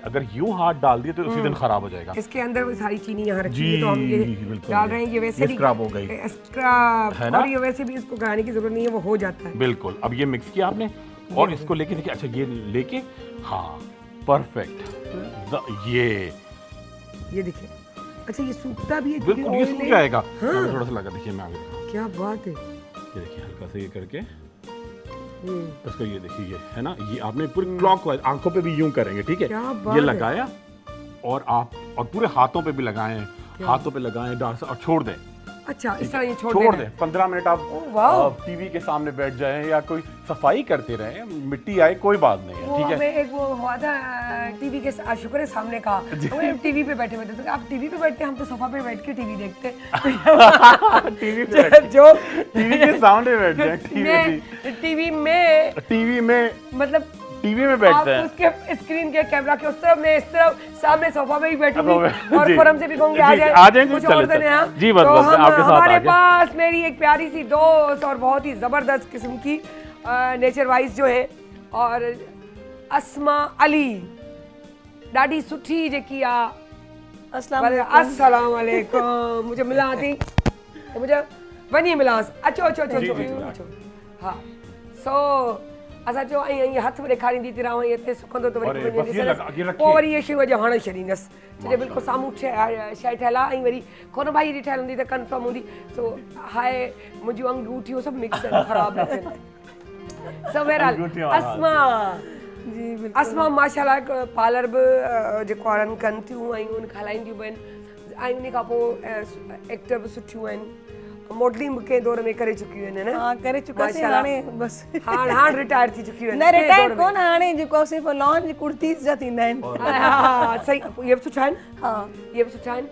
अगर यूं हाथ डाल दिए तो उसी दिन खराब हो जाएगा। इसके अंदर वो सारी चीनी यहाँ रखी जी, है, तो हम ये बिल्कुल, डाल रहे हैं, ये वैसे भी स्क्रब हो गई, स्क्रब है ना? और ये वैसे भी इसको कराने की जरूरत नहीं है, वो हो जाता है। बिल्कुल। अब ये मिक्स किया आपने, और इसको लेके देखिए, अच्छा, ये लेके, हाँ, परफेक्ट, ये देखिए, अच्छा, ये सूखता भी है, बिल्कुल, क्योंकि ये oil सूख है। जाएगा। हाँ। मैं थोड़ा सा लगा, देखिए, मैं आगे दिखाऊं। क्या बात है, ये देखिए, हल्का सा ये करके इसको, ये देखिए, ये है ना, ये आपने पूरी क्लॉकवाइज आंखों पे भी यूं करेंगे, ठीक है, क्या बात ये है। लगाया, और आप, और पूरे हाथों पे भी लगाएं, हाथों पे लगाएं, डांस, और छोड़ दें, अच्छा, इस तरह ये छोड़ छोड़ देना दें 15 मिनट। आप वाह। टीवी के सामने बैठ जाएं, या कोई सफाई करते रहें, मिट्टी आए कोई बात नहीं है, वो ठीक है। हमें एक वो हुआ था टीवी के शुक्र है सामने का, हमें टीवी पे बैठे हुए थे, तो आप टीवी पे बैठते हैं, हम तो सोफा पे बैठ के टीवी देखते हैं। टीवी पे बैठ के, जो टीवी के सामने बैठ जाएं, टीवी में मतलब टीवी में आप बैठते हैं। उसके स्क्रीन के कैमरा के उस तरफ, मैं इस तरफ, सामने सोफा पे ही बैठी हुई, और जी। खुरम से भी कहूंगी, जी, आ जी, आ जाए जाएं जी, कुछ चले, और देने, चले। हाँ। जी, बस, तो बस, हम, आपके साथ हमारे आ गए। पास मेरी एक प्यारी सी दोस्त, और बहुत ही जबरदस्त किस्म की नेचर वाइज जो है, और अस्मा अली, ॾाढी सुठी जेकी आहे। अस्सलाम वालेकुम। मुझे मिला थी, तो मुझे वञी मिलांसि, अचो अचो अचो अचो। हाँ, सो असां चयो, ऐं हथ में ॾेखारींदी थी रहां, हिते सुखंदो त अरे, बस ये लगा, ये वरी रखिए। पोइ वरी इहे शयूं अॼु हणे छॾींदसि, छो बिल्कुलु साम्हूं शइ ठहियल आहे, ऐं वरी कोन भाई हेॾी ठहियल हूंदी त कंफर्म हूंदी, सो हाय, मुंहिंजूं अंगूठियूं सभु मिक्स आहिनि, ख़राबु न थियनि। सो बहरहाल, अंगूठियूं वारा। अस्मा माशाल्लाह हिकु पार्लर बि जेको रन कनि थियूं, ऐं उन हलाईंदियूं बि आहिनि, ऐं उन खां पोइ एक्टर बि सुठियूं आहिनि, मॉडलिंग बि कंहिं दौर में करे चुकियूं आहिनि, है न? हाँ, करे चुकासीं, माशाल्लाह। हाणे बस हाणे रिटायर थी चुकियूं आहिनि, न कंहिं रिटायर दौर में। कोन, हाणे जेको सिर्फ़ु लॉन जी कुर्तीज़ जा थींदा आहिनि। हा, सही, इहे बि सुठा आहिनि, हाँ, इहे बि सुठा आहिनि।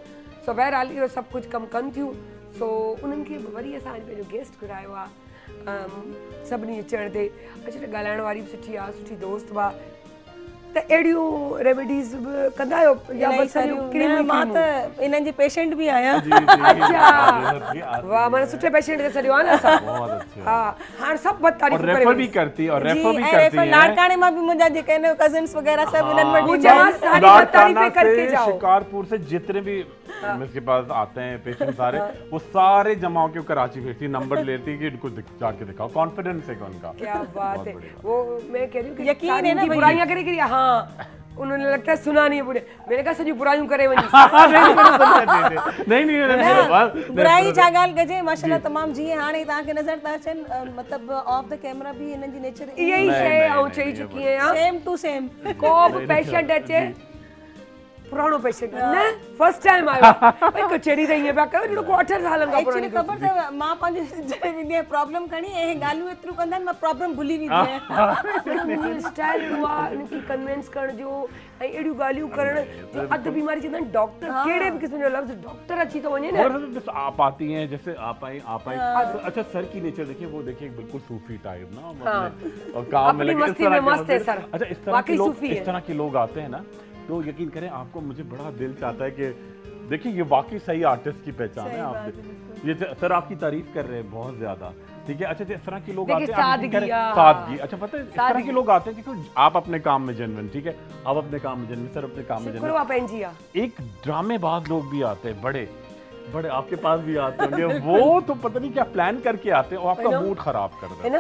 सो बहरहाल इहो सभु कुझु कमु कनि थियूं, सो उन्हनि खे वरी असां पंहिंजो गेस्ट घुरायो आहे, सभिनी अचण ते। अच्छा, ॻाल्हाइण वारी बि सुठी आहे, सुठी दोस्त बि आहे, त अहिड़ियूं रेमेडीज़ बि कंदा आहियो, या इलाही बसि सारियूं। क्रीमूं न, मां क्रीमूं? त इन्हनि जी पेशेंट बि आहियां। अच्छा, वाह, माना सुठे पेशेंट खे सॾियो आहे न असां। बहुत अच्छे। हा, हाणे सभु बद और तारीफ़ करे रेफर भी वञी। करती है, और जी, रेफर भी ऐं करती रेफर है। लाड़काणे मां बि मुंहिंजा जेके आहिनि कज़िन्स वग़ैरह सभु इन्हनि वटि मुझे ईंदा आहिनि। सारी लाड़काना तारीफ़ें करके से, जाओ। शिकारपुर से जितने भी इसके पास आते हैं पेशेंट सारे, वो सारे जमा होकर कराची भेजती, नंबर लेती कि इनको जाके दिखाओ, कॉन्फिडेंस है उनका। क्या बात बहुत है, बढ़िया। वो मैं कह रही हूँ कि यकीन है ना की भई। बुराइयां करे करी, हाँ, उन्होंने लगता है सुना नहीं है बुरे, मैंने कहा सॼी बुराइयूं करे वञी। नहीं बुराई छा ॻाल्हि कजे, माशाल्लाह तमामु, जीअं हाणे तव्हांखे नज़र था अचनि, मतिलबु ऑफ द कैमरा बि हिननि जी नेचर इहे ई शइ आउं चई चुकी आहियां, सेम टू सेम। को बि पेशेंट अचे पुराणो पेशेंट ने फर्स्ट टाइम आयो भाई कचेरी रही है बाका जो को 8 सालन का एक्चुअली खबर त मां पंहिंजे जॾहिं वेंदी आहे प्रॉब्लम खणी ऐं ॻाल्हियूं एतिरियूं कंदा आहिनि मां प्रॉब्लम भुली वेंदी आहियां स्टाइल हुआ इनकी कन्विंस करण जो ऐं एड़ियूं ॻाल्हियूं करण जो अध बीमारी चंदा डॉक्टर केड़े भी किस्म जो लफ्ज डॉक्टर अची तो वने और जैसे आप आती हैं जैसे आप आई अच्छा सर की नेचर देखिए वो देखिए बिल्कुल सूफी टाइप ना मतलब और काम में लगे मस्ती में मस्त है सर अच्छा इस तरह के लोग आते हैं ना तो यकीन करें आपको मुझे बड़ा दिल चाहता है कि देखिए ये वाकई सही आर्टिस्ट की पहचान है आप ये सर आपकी तारीफ कर रहे हैं बहुत ज्यादा ठीक है अच्छा इस तरह के लोग आते हैं सादगी अच्छा पता है इस तरह के लोग आते हैं क्योंकि आप अपने काम में जेन्युइन ठीक है आप अपने काम में जेन्युइन सर अपने काम में जेन्युइन एक ड्रामेबाज लोग भी आते हैं बड़े बड़े आपके पास भी आते होंगे वो तो पता नहीं क्या प्लान करके आते हैं और आपका मूड खराब कर देते हैं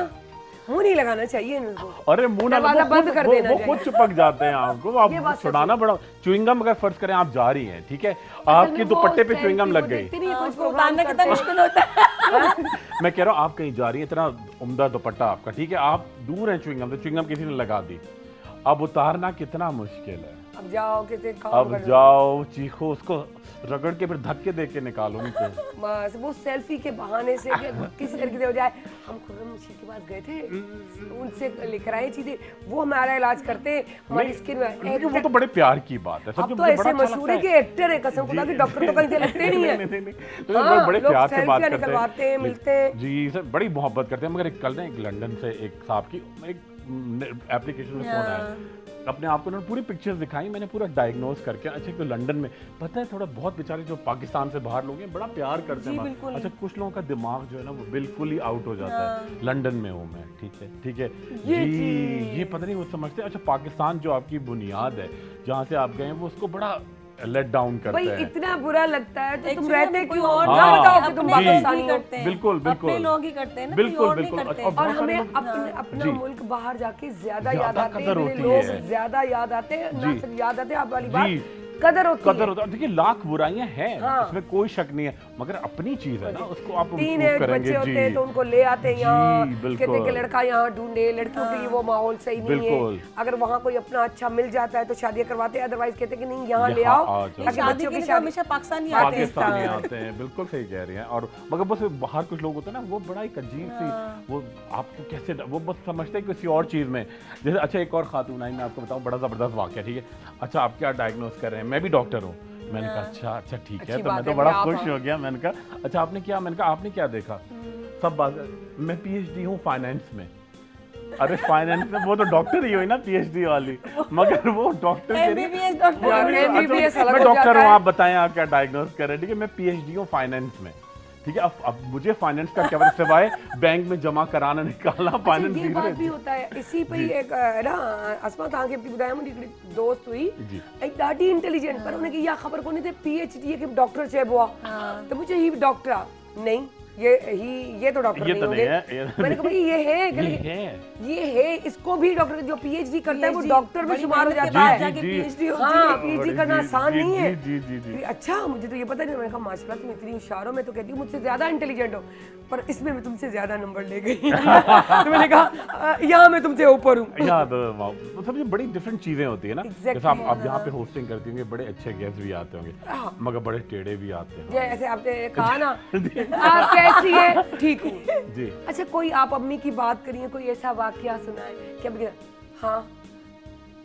मुंह नहीं लगाना चाहिए इनको अरे मुंह ना बंद कर देना वो खुद चिपक जाते हैं आपको आप छुड़ाना बड़ा च्युइंगम अगर फर्ज करें आप जा रही हैं ठीक है आपके दुपट्टे पे च्युइंगम लग गई कितना मुश्किल होता है मैं कह रहा हूँ आप कहीं जा रही हैं इतना उम्दा दुपट्टा आपका ठीक है आप दूर हैं च्युइंगम तो च्युइंगम किसी ने लगा दी अब उतारना कितना मुश्किल है अब जाओ चीखो उसको रगड़ के फिर धक्के दे के निकालो नहीं तो बस वो सेल्फी के बहाने से किसी तरीके से हो जाए हम खुर्रम रशीद के पास गए थे उनसे लेकर आए चीजें वो हमारा इलाज करते हमारी स्किन में वो तो बड़े प्यार की बात है अब तो ऐसे मशहूर है कि एक्टर है कसम खुदा की डॉक्टर तो कहीं से लगते नहीं है तो बड़े प्यार से बात करते हैं मिलते हैं जी सर बड़ी मोहब्बत करते हैं मगर कल ना एक लंदन से एक साहब की एक एप्लीकेशन में फोन आया अपने आप को उन्होंने पूरी पिक्चर्स दिखाई मैंने पूरा डायग्नोज करके अच्छा तो लंदन में पता है थोड़ा बहुत बेचारे जो पाकिस्तान से बाहर लोग हैं बड़ा प्यार करते हैं अच्छा कुछ लोगों का दिमाग जो है ना वो बिल्कुल ही आउट हो जाता है लंदन में हूँ मैं ठीक है जी ये पता नहीं वो समझते अच्छा पाकिस्तान जो आपकी बुनियाद है जहाँ से आप गए हैं वो उसको बड़ा लेट डाउन करते हैं इतना बुरा लगता है तो तुम रहते क्यों और ना बताओ कि तुम पाकिस्तानी करते हैं बिल्कुल अपने लोग ही करते हैं ना बिल्कुल और हमें अपना मुल्क बाहर जाके ज्यादा याद आते हैं लोग ज्यादा याद आते हैं ना सिर्फ याद आते हैं आप वाली बात कदर होती है देखिए लाख बुराइयां हैं इसमें कोई शक नहीं है मगर अपनी चीज है ना उसको आप तीन बच्चे होते हैं तो उनको ले आते हैं यहाँ कहते हैं कि लड़का यहाँ ढूंढे लड़कियों के लिए वो माहौल सही नहीं है अगर वहाँ कोई अपना अच्छा मिल जाता है तो शादी करवाते हैं अदरवाइज कहते हैं कि नहीं यहाँ ले आओ ताकि बच्चों की शादी हमेशा पाकिस्तानी आते हैं बिल्कुल सही कह रही हैं और मगर बस बाहर कुछ लोग होते हैं ना वो बड़ा एक अजीब सी वो आपको कैसे वो बस समझते हैं किसी और चीज में जैसे अच्छा एक और खातून आई मैं आपको बताऊँ बड़ा जबरदस्त वाकया ठीक है अच्छा आप क्या डायग्नोज कर रहे हैं मैं भी डॉक्टर हूँ मैंने कहा अच्छा ठीक है तो मैं तो बड़ा खुश हो गया मैंने कहा अच्छा आपने कहा आपने क्या देखा सब बात मैं PhD हूँ फाइनेंस में अरे फाइनेंस में वो तो डॉक्टर ही हुई ना PhD वाली मगर वो डॉक्टर मैं डॉक्टर हूँ आप बताएं आप क्या डायग्नोज कर रहे हैं ठीक है मैं PhD हूँ फाइनेंस में ठीक है अब मुझे फाइनेंस का क्या सिवाय बैंक में जमा कराना निकालना फाइनेंस ये बात भी होता है इसी पे एक ना अस्मा तव्हांखे बि ॿुधायां मुंहिंजी हिकिड़ी दोस्त हुई ऐं ॾाढी इंटेलिजेंट पर हुनखे इहा ख़बर कोन्हे त PhD खे डॉक्टर चइबो आहे त मुंहिंजो हीउ डॉक्टर आहे नहीं ये तो डॉक्टर नहीं होंगे मैंने कहा भाई ये है इसको भी डॉक्टर जो PhD करता है वो डॉक्टर में शुमार हो जाता है PhD करना आसान नहीं है अच्छा मुझे तो ये पता नहीं मैंने कहा माशाल्लाह तुम इतनी होशियार हो मैं तो कहती हूँ मुझसे ज्यादा इंटेलिजेंट हो पर इसमें मैं तुमसे ज्यादा नंबर ले गई तो मैंने कहा यहाँ मैं तुमसे ऊपर हूँ तो सब ये बड़ी डिफरेंट चीजें होती है ना जैसे आप यहाँ पे होस्टिंग करती होंगे बड़े अच्छे गेस्ट भी आते होंगे मगर बड़े टेढ़े भी आते हैं जैसे आपने कहा ना आप कैसी है ठीक हूँ जी अच्छा कोई आप अम्मी की बात करिए कोई ऐसा वाकया सुनाए क्या हाँ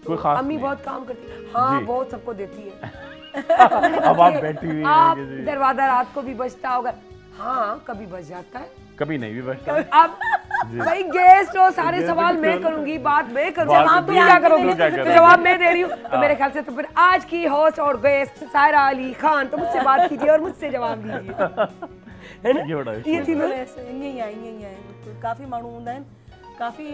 कोई खास अम्मी बहुत काम करती है हाँ बहुत सबको देती है अब आप बैठी हुई आप दरवाजा रात को भी बजता होगा हाँ कभी बज जाता है कभी नहीं भी बजता अब भाई गेस्ट हो सारे सवाल मैं करूंगी बात मैं करूंगी जवाब तुम क्या करोगी तो जवाब मैं दे रही हूँ तो मेरे ख्याल से तो फिर आज की होस्ट और गेस्ट सायरा अली खान तो मुझसे बात कीजिए और मुझसे जवाब दीजिए है ना ये थी ईअं आहे काफ़ी माण्हू हूंदा आहिनि काफ़ी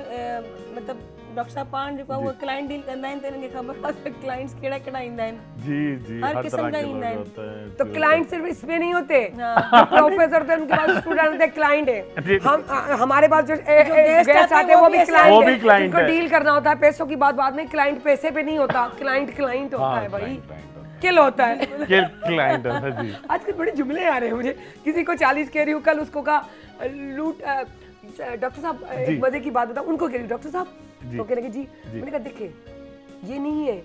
मतिलब डॉक्टर साहब पाण जेको आहे उहो क्लाइंट डील कंदा आहिनि त हिननि खे ख़बर आहे त क्लाइंट्स कहिड़ा कहिड़ा ईंदा आहिनि जी हर किस्म जा ईंदा आहिनि तो क्लाइंट सिर्फ इसमें नहीं होते प्रोफेसर थे उनके पास स्टूडेंट होते क्लाइंट है हम हमारे पास जो गेस्ट आते हैं वो भी क्लाइंट है उनको डील करना होता है पैसों की बात बाद में क्लाइंट पैसे पे नहीं होता क्लाइंट होता है भाई किल होता है क्लाइंट है जी आजकल बड़े जुमले आ रहे हैं मुझे किसी को 40 कह रही हूँ कल उसको कहा लूट डॉक्टर साहब एक मजे की बात बताऊं उनको कह रही हूँ डॉक्टर साहब तो कहने लगे जी मैंने कहा देखिए ये नहीं है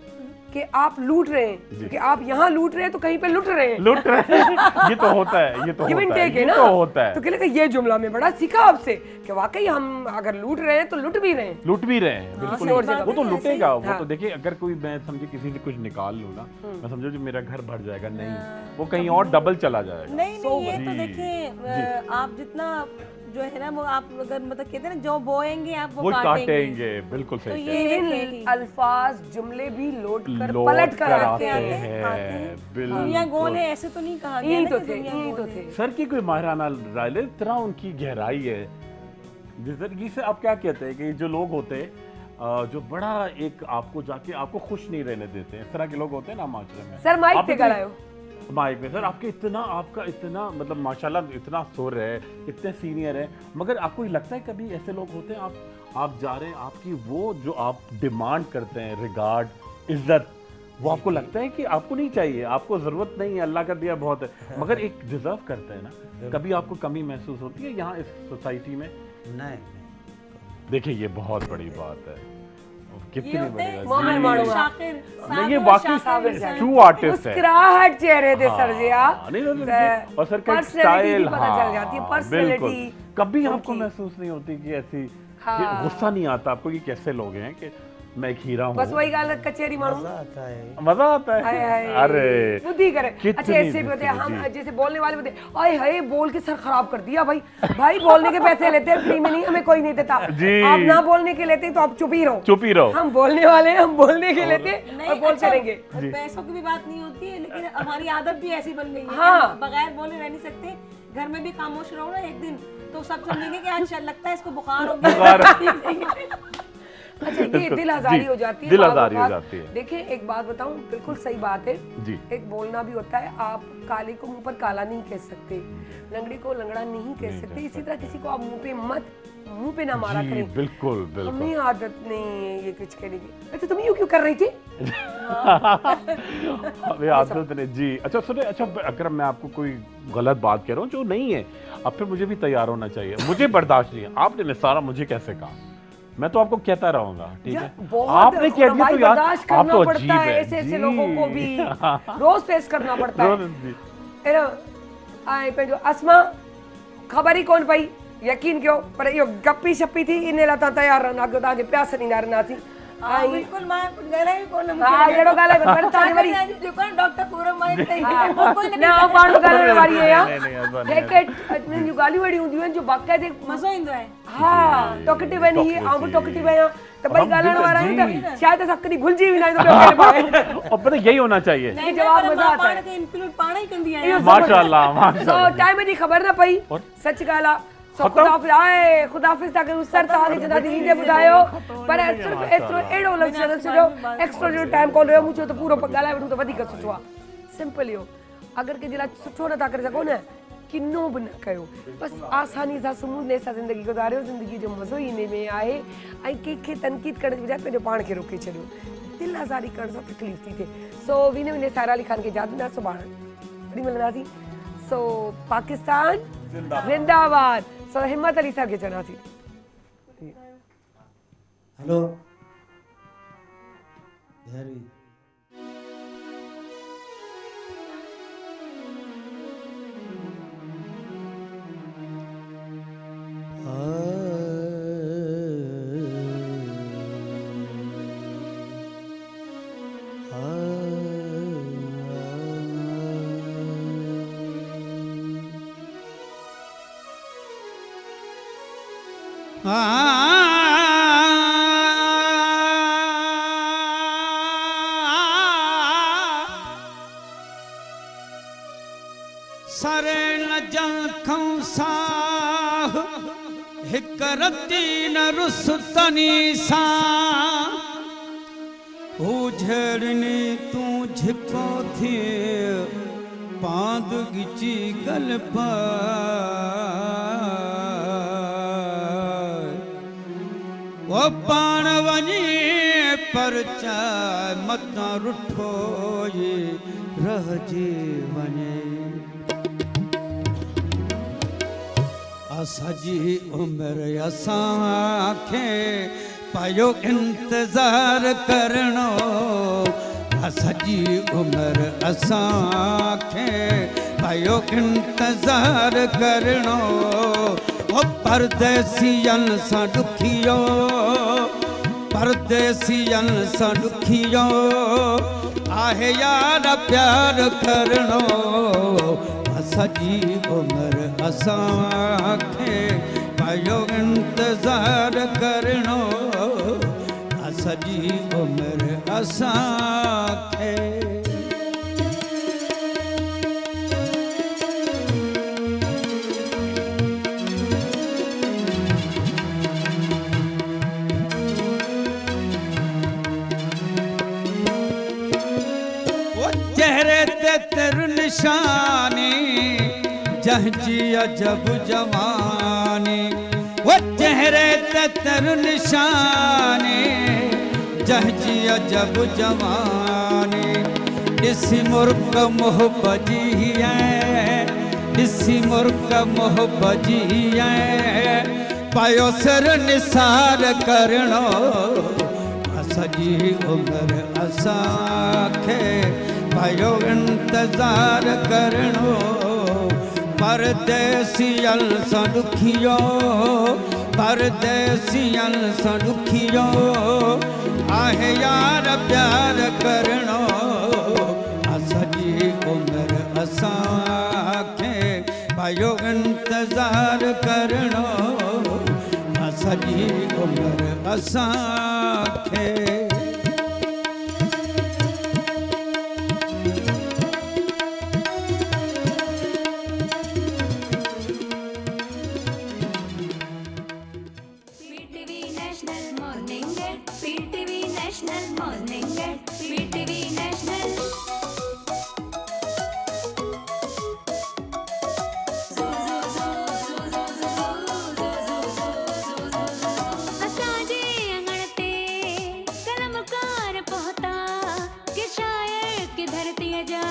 कि आप लूट रहे हैं, क्योंकि आप यहाँ लूट रहे हैं तो कहीं पे लूट रहे हैं। लूट रहे हैं। ये तो होता है, ये तो गिव एंड होता है, टेक है ये ना। तो होता है। तो कहने का ये जुमला में बड़ा सीखा आपसे कि वाकई हम अगर लूट रहे हैं तो लूट भी रहे हैं। लूट भी रहे हैं, बिल्कुल। और से वो तो लूटेगा, वो हाँ। तो देखिए, अगर कोई मैं समझे किसी से कुछ निकाल लूँ ना, मैं समझो जो मेरा घर भर जाएगा, नहीं, वो कहीं और डबल चला जाएगा। नहीं नहीं, ये तो देखिए आप जितना जो है ना वो आप अगर मतलब कहते हैं ना जो बोएंगे आप वो काटेंगे। बिल्कुल तो सही। ये इवन अल्फाज जुमले भी लोट कर लोट पलट कर आते आते हैं। हैं, बिल्कुल। दुनिया गोल है ऐसे तो नहीं कहा गया यही ना तो कि थे, दुनिया यही गोल तो है। थे। सर की कोई माहिराना राय ले, इतना उनकी गहराई है। जिस तरीके से आप क्या कहते हैं कि जो लोग होते हैं जो बड़ा एक आपको जाके आपको खुश नहीं रहने देते हैं, इस तरह के लोग होते हैं ना माशरे में। सर माइक आप पे इतने- गलायो। माइक में सर आपके इतना, आपका इतना मतलब माशाल्लाह इतना सुर है, इतने सीनियर है, मगर आपको ये लगता है कभी ऐसे लोग होते हैं, आप जा रहे हैं, आपकी वो जो आप डिमांड करते हैं, रिगार्ड, इज्जत, वो आपको लगता है कि आपको नहीं चाहिए, आपको जरूरत नहीं है, अल्लाह का दिया बहुत है, मगर एक डिजर्व करते हैं ना, कभी आपको कमी महसूस होती है यहाँ इस सोसाइटी में? नहीं देखिए ये बहुत बड़ी बात है, कितनी ये होते बड़ी हैं बात मोमिन है। मानो शाकिर, नहीं, ये साबिर, वाकई शाकिर ट्रू आर्टिस्ट है। मुस्कुराहट चेहरे दे सर जी हाँ, नहीं, नहीं, नहीं, और सर का personality स्टाइल, भी पता चल जाती है, हाँ, personality बिल्कुल। कभी आपको उनकी। महसूस नहीं होती कि ऐसी हाँ। कि गुस्सा नहीं आता आपको कि कैसे लोग हैं कि मैं एक हीरा हूँ? बस वही गाल कचेरी मारू। मजा आता है। मजा आता हाय है। हाय अरे बुद्धि करे। कितनी अच्छा ऐसे भी होते हैं, बुद्धि, हम जी। जैसे बोलने वाले होते हैं, आए हाय बोल के सर खराब कर दिया भाई। भाई बोलने के पैसे लेते हैं, फ्री में नहीं, हमें कोई नहीं देता। जी। आप ना बोलने के लेते हैं तो आप चुप ही रहो। चुप ही रहो। हम बोलने वाले हैं, हम बोलने के लेते हैं नहीं, और बोलते अच्छा, रहेंगे। पैसों की भी बात नहीं होती है, लेकिन हमारी आदत भी ऐसी बन गई है। हाँ। हम बगैर बोले रह नहीं सकते। घर में भी खामोश रहो ना एक दिन तो सब समझेंगे कि आज लगता है इसको बुखार हो गया। अच्छा ये दिल आजारी जी, हो जाती है, दिल बाज़ आजारी हो औक़ात। जाती है। देखिए एक बात बताऊं, बिल्कुल सही बात है। जी। एक बोलना भी होता है, आप काले को मुंह पर काला नहीं कह सकते, लंगड़े को लंगड़ा नहीं कह सकते, इसी तरह किसी को आप मुंह पे ना मारा जी, करें। बिल्कुल बिल्कुल। हमें आदत नहीं है ये कुछ कहने की। अच्छा तुम यूं क्यों कर रही थी? हमें आदत नहीं जी। अच्छा सुने, अच्छा अगर मैं आपको कोई गलत बात कह रहा हूँ जो नहीं है, अब फिर मुझे भी तैयार होना चाहिए, मुझे बर्दाश्त नहीं है। आपने निसारा मुझे कैसे कहा, मैं तो आपको कहता रहूंगा, ठीक है? आपने कह दिया तो यार बर्दाश्त आप करना तो पड़ता अजीब है, है। ऐसे ऐसे जी। लोगों को भी रोज फेस करना पड़ता है। जी। है ना? आए पे जो असमा खबर ही कौन पई, यकीन क्यों पर यो गप्पी शप्पी थी, इन्हें लता तैयार रहना के ताके प्यास नहीं डरना थी। हाँ बिल्कुल, मां कुछ गहरा ही कौन हाँ जेड़ो गाले पर ताके मरी डॉक्टर पूरम माइक नहीं कोई ना पाणो गाले वाली है यार। नहीं, नहीं, ऐसा नहीं, जेके जो गाली वड़ी हुंदी आहिनि जो बाकायदे मज़ो ईंदो आहे। हाँ टॉकेटिव आहिनि, ही आऊं टॉकेटिव आहियां त ॿई हम ॻाल्हाइण वारा जी। आहियूं त शायदि असां कॾहिं भुलिजी वेंदा आहियूं त ॿियो केरु पाए। और पता यही होना चाहिए। नहीं, जवाब पर मज़ा मां आता पाण है। खे इंक्लूड पाण ई कंदी इहो आहियां। माशाल्लाह, तो माशाल्लाह। टाइम जी ख़बर न पई, और? सच ॻाल्हि आहे। सो ख़तमु? ख़ुदाफ़िज़ आहे, ख़ुदाफ़िज़ था कयूं सर, तव्हांखे जॾहिं ॾींदे ॿुधायो, पर सिर्फ़ु एतिरो अहिड़ो लफ़्ज़ न सॼो एक्स्ट्रा जो टाइम कोन रहियो, मूं चयो त पूरो ॻाल्हाए वठूं त वधीक सुठो आहे। सिंपल इहो, अगरि कंहिंजे लाइ सुठो नथा करे सघो न, किनो बि न कयो, बसि आसानी सां स्मूथनेस सां ज़िंदगी गुज़ारियो। ज़िंदगी जो मज़ो ई इन में आहे, ऐं कंहिंखे तनक़ीद करण जे बजाए पंहिंजो पाण खे रोके छॾियो। दिलि आज़ारी करण सां तकलीफ़ थी थिए। सो विने सारा अली ख़ान खे यादि ॾींदा, सुभाणे वरी मिलंदासीं। सो पाकिस्तान जिंदाबाद। सो हिम्मत अली साहब खे चवंदासीं। हेलो भैरवी सरे न जखं साह हिक रती न रुसतनी सा हू झड़नी तू झिको थी पांद गिची गल वो पाण वनी पर चाय मत रुठो ये रह जे वने सजी उम्र असांखे पायो इंतज़ार करणो सॼी उमिरि असांखे पयो इंतज़ार करिणो ओ परदेसियनि सां ॾुखियो परदेसियनि सां ॾुखियो आहे यार प्यार करिणो सॼी उमिरि असांखे पयो इंतज़ार करिणो सॼी उमिरि असांखे चेहरे ते तेर निशानी जंहिंजी अजब जवानी वो चेहरे ते तेर निशानी जंहिंजी अजब जवानी ॾिसी मुर्क मोह भॼी ॾिसी मुर्क मोह भॼी पायो सिर निसार करिणो सॼी उमिरि असांखे पयो इंतज़ार करिणो परदेसियनि सां ॾुखियो परदेसियनि सां ॾुखियो आहे यार प्यार करिणो सॼी उमिरि असांखे पयो इंतज़ार करिणो सॼी उमिरि असांखे PTV National Morning At PTV National Morning At PTV National असांजे अंगण ते कलमकार पहुता कि शायर की धरती जा